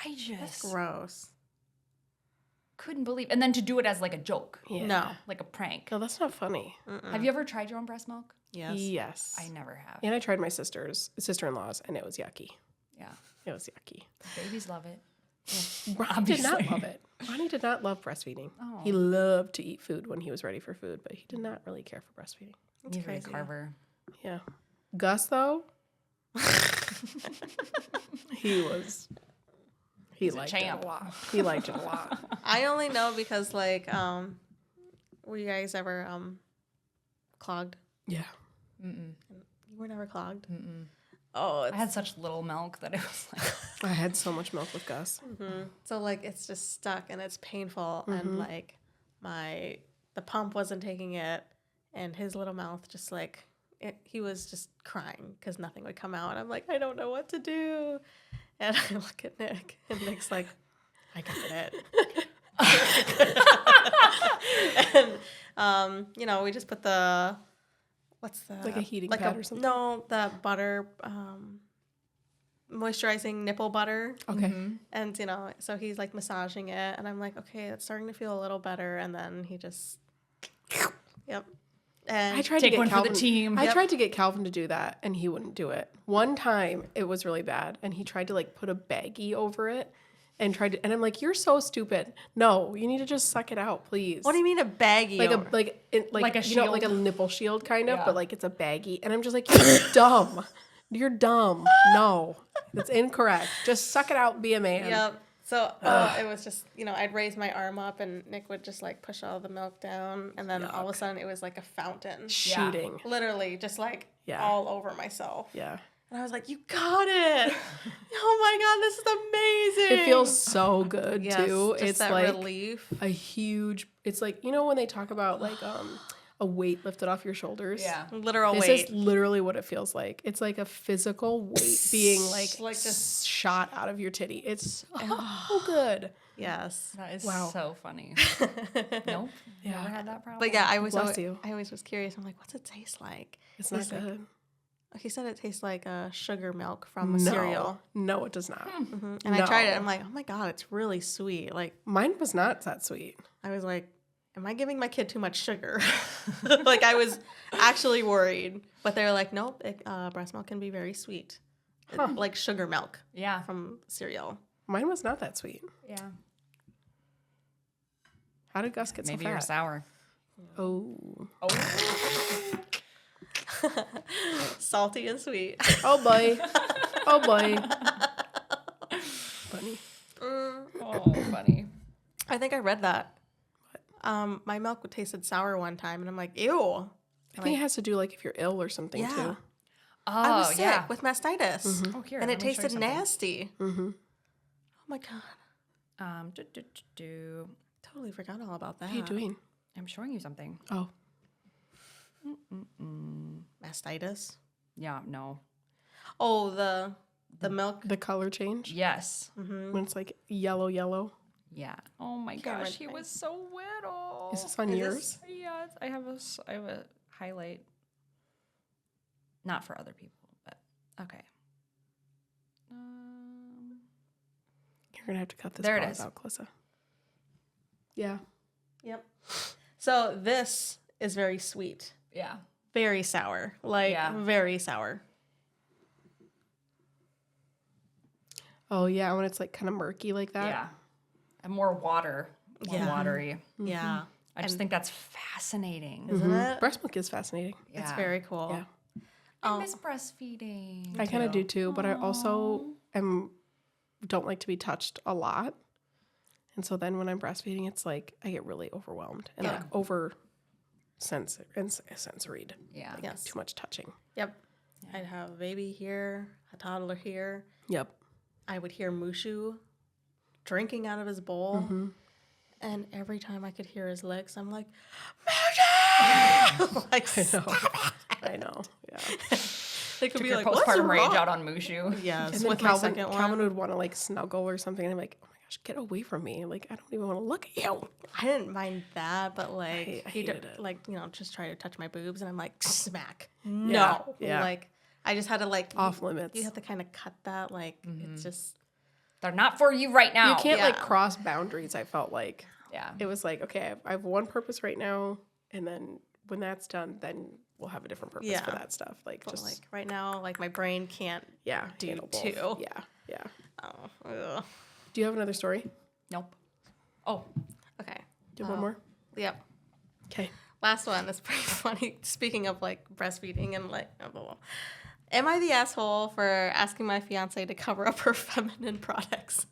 I just Gross. couldn't believe. And then to do it as like a joke, Yeah. No. like a prank. No, that's not funny. Have you ever tried your own breast milk? Yes. Yes. I never have. And I tried my sister-in-law's, and it was yucky. Yeah. It was yucky. Babies love it. Ronnie did not Obviously. love it. Ronnie did not love breastfeeding. Oh. He loved to eat food when he was ready for food, but he did not really care for breastfeeding. That's Neither did crazy. Carver. Yeah. Gus, though, he He's a liked champ. it a lot. He liked it a lot. I only know because were you guys ever clogged? Yeah. You were never clogged. Oh, I it's, had such little milk that it was like, I had so much milk with Gus. so like it's just stuck and it's painful and like the pump wasn't taking it and his little mouth just like he was just crying because nothing would come out. I'm like, I don't know what to do. And I look at Nick, and Nick's like, I got it. And we just put the Like a heating like pad or something? No, the butter, moisturizing nipple butter. Okay. And so he's like massaging it, and I'm like, okay, it's starting to feel a little better. And then he just, yep. And I tried Take to get one for the Calvin. team. I Yep. tried to get Calvin to do that, and he wouldn't do it. One time, it was really bad, and he tried to like put a baggie over it, and and I'm like, "You're so stupid. No, you need to just suck it out, please." what do you mean a baggie? Like over- Like a like a shield? nipple shield kind of, Yeah. but like it's a baggie, and I'm just like, "You're dumb. You're dumb. No, that's incorrect. Just suck it out. And be a man." Yep. So it was just, I'd raise my arm up and Nick would just like push all the milk down. And then all of a sudden it was like a fountain. Shooting. Literally just like Yeah. all over myself. Yeah. And I was like, you got it. Oh my God, this is amazing. It feels so good Yes, too. just It's that like relief. a huge. It's like when they talk about like a weight lifted off your shoulders. Yeah. Literal This weight. is literally what it feels like. It's like a physical weight being Like just- just shot out of your titty. It's so good. Yes. That is Wow. so funny. Nope. Yeah. Never had that problem. But yeah, I Bless you. always was curious. I'm like, what's it taste like? It's not He's like- good. He said it tastes like sugar milk from a cereal. No, it does not. And I tried it. No. I'm like, oh my God, it's really sweet. Like, Mine was not that sweet. I was like, am I giving my kid too much sugar? Like, I was actually worried. But they were like, nope, breast milk can be very sweet. Like sugar milk Yeah. from cereal. Mine was not that sweet. Yeah. How did Gus get Maybe so you're fat? sour. Oh. Oh. Salty and sweet. Oh boy. Oh boy. Funny. Oh, funny. I think I read that. My milk tasted sour one time, and I'm like, ew. I think it has to do like if you're ill or something Yeah. too. Oh, I was sick yeah. with mastitis, Oh, here. and let it me show you tasted something. nasty. Mm-hmm. Oh my God. Totally forgot all about that. What are you doing? I'm showing you something. Oh. Mastitis. Yeah, no. Oh, the milk. The color change Yes. when it's like yellow. Yeah. Oh my Cameron, gosh, he was so little. Is this on Is yours? this- Yeah, I have a highlight. Not for other people, but okay. You're gonna have to cut this There it pause is. out, Calissa. Yeah. Yep. So this is very sweet, Yeah. very sour, like Yeah. very sour. Oh yeah, when it's like kind of murky like that. Yeah. And more water. More Yeah. watery. Yeah. I just think that's fascinating. Isn't it? Breast milk is fascinating. Yeah. It's very cool. Yeah. I miss breastfeeding. I kind of do too, but I also don't like to be touched a lot. And so then when I'm breastfeeding, it's like I get really overwhelmed and Yeah. like over sensoried. Yeah. Yes. Too much touching. Yep. I'd have a baby here, a toddler here. Yep. I would hear Mushu drinking out of his bowl. And every time I could hear his licks, I'm like, Mushu! Like, I know. Yeah. they could Took be your like, what's postpartum rage wrong? out on Mushu. Yes, And then with Calvin, my second Calvin one. would want to like snuggle or something, and I'm like, oh my gosh, get away from me! Like I don't even want to look at you. I didn't mind that, but like I he hated did, it. like just try to touch my boobs, and I'm like smack. Yeah, No, yeah. like I just had to like Off limits. You have to kind of cut that. Like it's just They're not for you right now. You can't like Yeah. cross boundaries. I felt like Yeah. it was like, okay, I have one purpose right now, and then when that's done, then we'll have a different purpose for Yeah. that stuff. Like but just like right now, like my brain can't. yeah, do handle both. two. Yeah, yeah. Oh, ugh. Do you have another story? Nope. Oh. Okay. Do you have one more? Yep. Okay. Last one is pretty funny. Speaking of like breastfeeding and like, am I the asshole for asking my fiance to cover up her feminine products?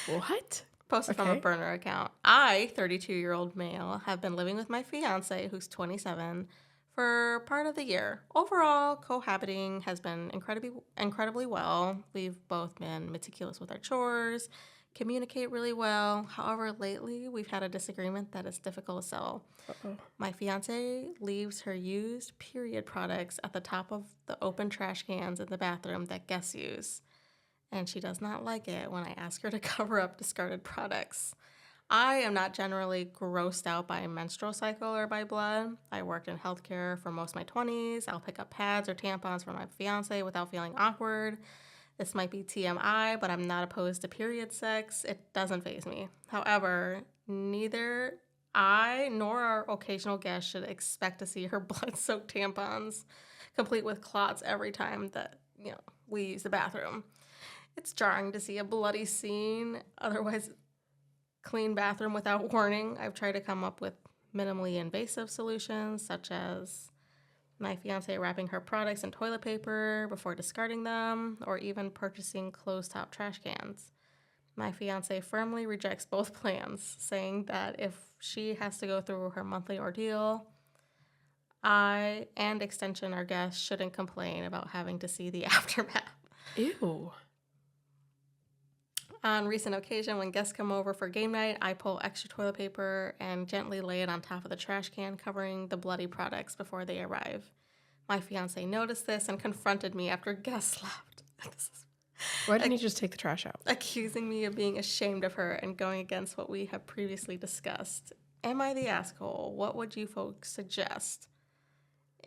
What? Posted from a Okay. burner account. I, 32-year-old male, have been living with my fiance, who's 27, for part of the year. Overall, cohabiting has been incredibly well. We've both been meticulous with our chores, communicate really well. However, lately we've had a disagreement that is difficult to settle. My fiance leaves her used period products at the top of the open trash cans in the bathroom that guests use. And she does not like it when I ask her to cover up discarded products. I am not generally grossed out by a menstrual cycle or by blood. I worked in healthcare for most of my 20s. I'll pick up pads or tampons for my fiance without feeling awkward. This might be TMI, but I'm not opposed to period sex. It doesn't faze me. However, neither I nor our occasional guest should expect to see her blood-soaked tampons, complete with clots every time that, we use the bathroom. It's jarring to see a bloody scene, otherwise clean bathroom without warning. I've tried to come up with minimally invasive solutions, such as my fiance wrapping her products in toilet paper before discarding them, or even purchasing closed-top trash cans. My fiance firmly rejects both plans, saying that if she has to go through her monthly ordeal, I and extension our guests shouldn't complain about having to see the aftermath. Ew. On recent occasion, when guests come over for game night, I pull extra toilet paper and gently lay it on top of the trash can, covering the bloody products before they arrive. My fiance noticed this and confronted me after guests left. This is Why didn't you just take the trash out? accusing me of being ashamed of her and going against what we have previously discussed. Am I the asshole? What would you folks suggest?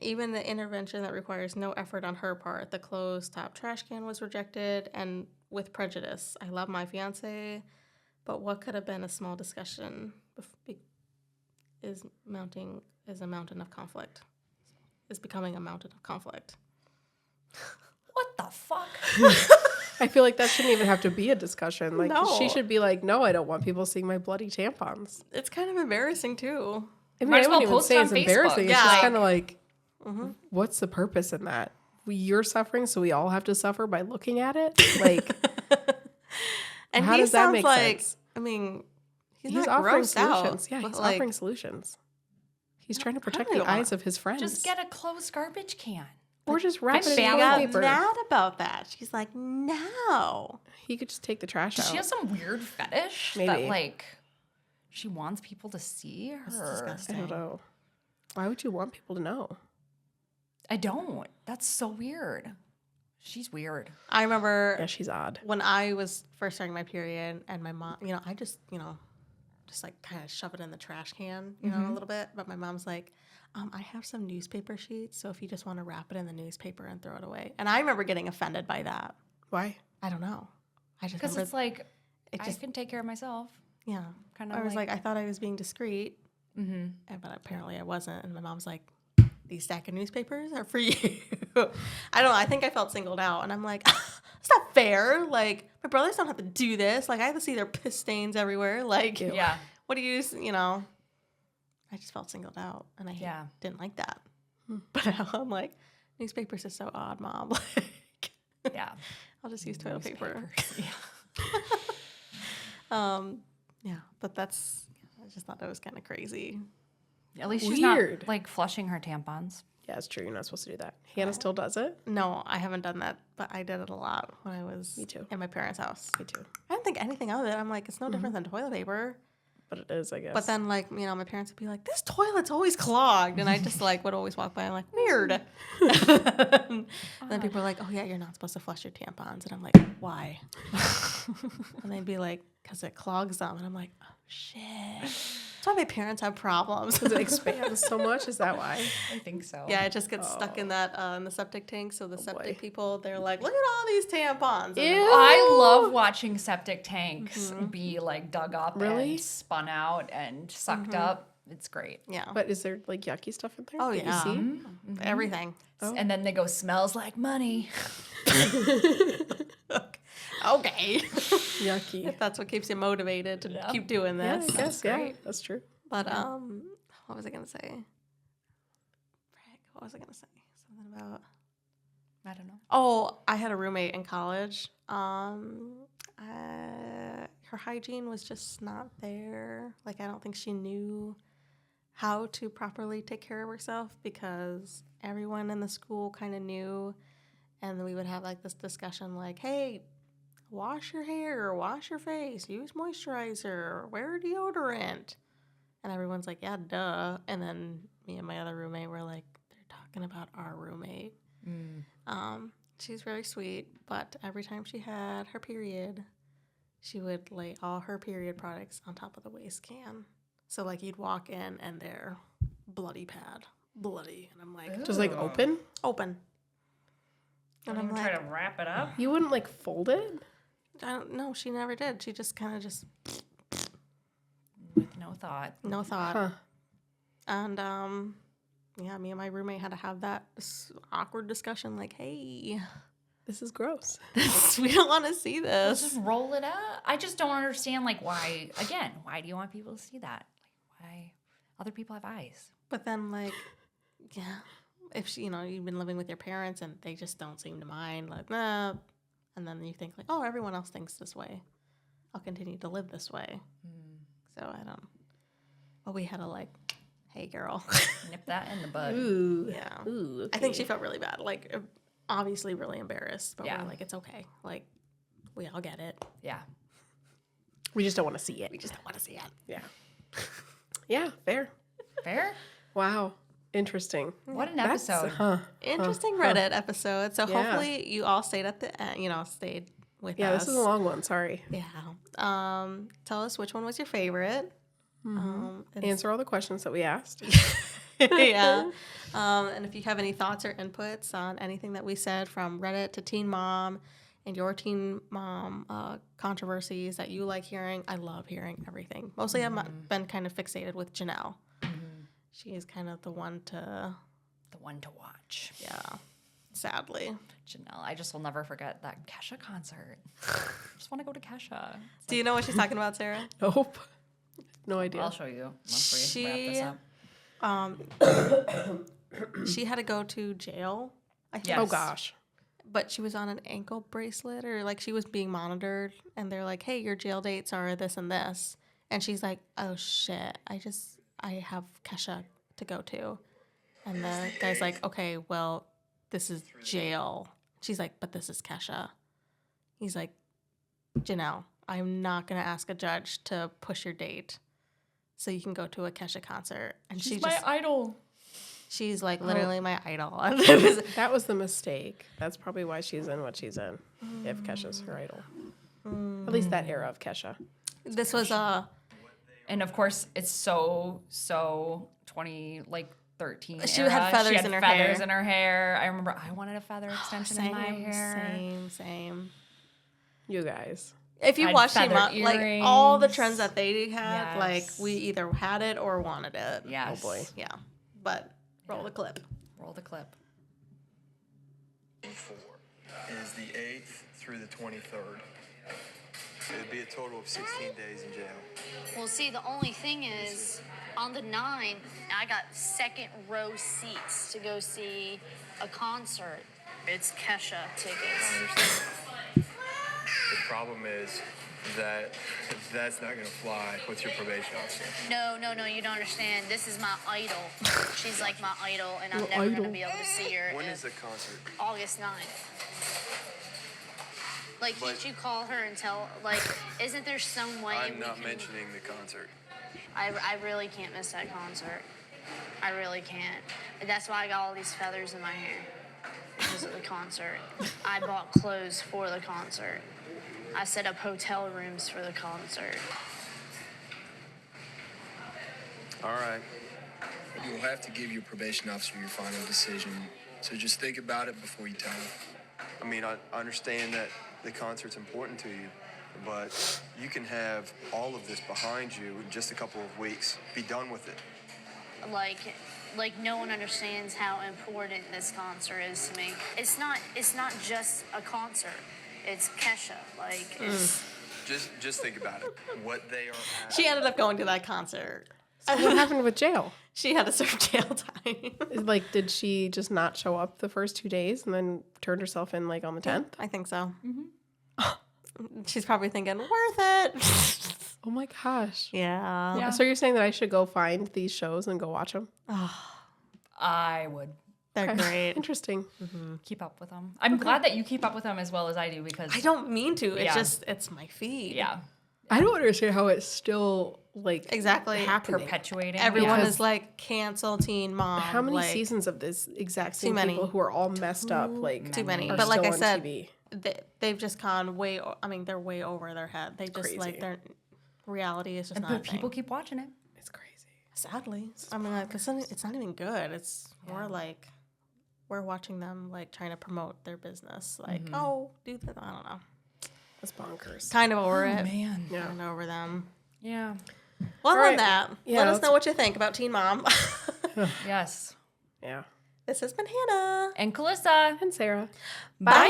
Even the intervention that requires no effort on her part, the closed top trash can was rejected and with prejudice. I love my fiance, but what could have been a small discussion is a mountain of conflict. Is becoming a mountain of conflict. What the fuck? I feel like that shouldn't even have to be a discussion. Like No. she should be like, no, I don't want people seeing my bloody tampons. It's kind of embarrassing too. I mean, Might I as well wouldn't even post say it it's on embarrassing. Facebook. It's just Yeah. kind of like, what's the purpose in that? You're suffering, so we all have to suffer by looking at it? Like, And how he does that sounds make like, sense? I mean, he's He's not offering grossed out. solutions. Yeah, but, he's like, offering solutions. He's trying to protect don't the know. eyes of his friends. Just get a closed garbage can. or just wrap I'm it in She bad toilet got paper. mad about that. She's like, no. He could just take the trash Does out. she have some weird fetish Maybe. that like she wants people to see her? disgusting. I don't know. Why would you want people to know? I don't. That's so weird. She's weird. I remember Yeah, she's odd. when I was first starting my period and my mom, I just, just like kind of shove it in the trash can, a little bit. But my mom's like, I have some newspaper sheets. So if you just want to wrap it in the newspaper and throw it away. And I remember getting offended by that. Why? I don't know. I just Because remember it's like it I just, can take care of myself. yeah. Kind of I was like, I thought I was being discreet. mm-hmm. But apparently I wasn't. And my mom's like, these stack of newspapers are for you. I don't know. I think I felt singled out. And I'm like, it's not fair. Like, my brothers don't have to do this. Like, I have to see their piss stains everywhere. Like, Ew. Yeah. what do you, I just felt singled out. And I Yeah. didn't like that. But now I'm like, newspapers are so odd, Mom. Like, Yeah. I'll just use toilet paper. Yeah. Yeah. But I just thought that was kind of crazy. At least she's Weird. not like flushing her tampons. Yeah, it's true. You're not supposed to do that. Hannah still does it. No, I haven't done that, but I did it a lot when I was Me too. in my parents' house. Me too. I didn't think anything of it. I'm like, it's no different than toilet paper. But it is, I guess. But then, like, my parents would be like, this toilet's always clogged. And I just, like, would always walk by and, like, weird. And then people are like, oh, yeah, you're not supposed to flush your tampons. And I'm like, why? And they'd be like, because it clogs them. And I'm like, oh, shit. That's why my parents have problems. Does it expand so much? Is that why? I think so. Yeah, it just gets stuck in that in the septic tank. So the septic boy. people, they're like, look at all these tampons. And Ew. then- I love watching septic tanks be like dug up Really? and spun out and sucked up. It's great. Yeah. But is there like yucky stuff in there? Oh, that yeah. You Everything. And then they go, smells like money. Okay. see? Yucky. If that's what keeps you motivated to Yeah. keep doing Yeah, this. I guess. Yeah, great. that's true. But what was I gonna say? Frick, what was I gonna say? Something about I don't know. Oh, I had a roommate in college. Her hygiene was just not there. Like, I don't think she knew how to properly take care of herself because everyone in the school kind of knew. And then we would have like this discussion like, hey, wash your hair, wash your face, use moisturizer, wear deodorant. And everyone's like, yeah, duh. And then me and my other roommate were like, they're talking about our roommate. She's very sweet, but every time she had her period, she would lay all her period products on top of the waste can. So like you'd walk in and they're bloody pad, bloody, and I'm like, Just like open? open. And I'm try like, to wrap it up. You wouldn't like fold it? I don't know. She never did. She just kind of just With no thought. no thought. Huh. And yeah, me and my roommate had to have that awkward discussion. Like, hey, This is gross. we don't want to see Let's this. just roll it up. I just don't understand, like, why, again, why do you want people to see that? Like, why? Other people have eyes. But then, like, yeah, if she, you've been living with your parents and they just don't seem to mind, like, nah. And then you think, like, oh, everyone else thinks this way. I'll continue to live this way. So I don't. But we had to, like, hey, girl. Nip that in the bud. Ooh. Yeah. Ooh. I think she felt really bad. Like, obviously really embarrassed. But Yeah. we're like, it's okay. Like, we all get it. Yeah. We just don't want to see it. We just don't want to see it. Yeah. Yeah, fair. Fair? Wow. Interesting. What an That's- episode. Interesting Reddit episode. So Yeah. hopefully you all stayed at the end, stayed with Yeah, us. this is a long one. Sorry. Yeah. Tell us which one was your favorite. And Answer all the questions that we asked. yeah. And if you have any thoughts or inputs on anything that we said, from Reddit to Teen Mom and your Teen Mom controversies that you like hearing, I love hearing everything. Mostly I've been kind of fixated with Janelle. She is kind of the one to, The one to watch. yeah, sadly. Janelle. I just will never forget that Kesha concert. I just want to go to Kesha. Do you know what she's talking about, Sarah? Nope. No idea. I'll show you once we wrap this up. She had to go to jail, I think. Yes. Oh gosh. But she was on an ankle bracelet, or like she was being monitored, and they're like, hey, your jail dates are this and this. And she's like, oh shit, I have Kesha to go to. And the guy's like, okay, well, this is jail. She's like, but this is Kesha. He's like, Janelle, I'm not going to ask a judge to push your date so you can go to a Kesha concert. And She's my idol. she's like literally my idol. It was- That was the mistake. That's probably why she's in what she's in. If Kesha's her idol. At least that era of Kesha. this was And of course, it's so 13. She era. had feathers in her feathers hair. in her hair. I remember I wanted a feather extension in my hair. Same. You guys. If you Had watch Teen feather Mom, like all the earrings. trends that they had, like Yes. we either had it or wanted it. Yes. Oh boy. Yeah. But roll the clip. Roll the clip. 4 is the 8th through the 23rd. It would be a total of 16 days in jail. Well, see, the only thing is, on the 9th, I got second row seats to go see a concert. It's Kesha I tickets. understand. The problem is that that's not going to fly with your probation officer. No, you don't understand. This is my idol. She's like my idol, and I'm Your never going idol. to be able to see her When in is the concert? August 9th. Like, But- can't you call her and tell, like, isn't there some way I'm we not can... mentioning the concert. I really can't miss that concert. I really can't. And that's why I got all these feathers in my hair. Because of the concert. I bought clothes for the concert. I set up hotel rooms for the concert. All right. You'll have to give your probation officer your final decision. So just think about it before you tell him. I mean, I understand that the concert's important to you, but you can have all of this behind you in just a couple of weeks. Be done with it. Like no one understands how important this concert is to me. It's not just a concert. It's Kesha. Like it's Just think about it. What they are at. She ended up going to that concert. So what happened with jail? She had to serve jail time. Like, did she just not show up the first 2 days and then turned herself in like on the 10th? I think so. She's probably thinking, worth it. Oh my gosh. Yeah. Yeah. So you're saying that I should go find these shows and go watch them? I would They're great. Interesting. keep up with them. I'm glad that you keep up with them as well as I do because I don't mean to. It's Yeah. just, it's my feed. yeah, I don't understand how it's still like Exactly. happening. perpetuating. Everyone Because- is like, cancel Teen Mom. How many like, seasons of this exact same many. people who are all messed up like Too many. are But like I still on said, TV? they've just gone way, they're way over their head. They just like, Crazy. their reality is just not a But people thing. keep watching it. It's crazy. Sadly. I mean, like, 'cause it's not even good. It's more like we're watching them like trying to promote their business. Like, oh, do that. I don't know. That's bonkers. Kind of over it. Man, Yeah. Kind of over them. yeah, Well, All on right. that, Yeah, let us let's- know what you think about Teen Mom. yes. Yeah. This has been Hannah. And Calissa, And Sarah. bye.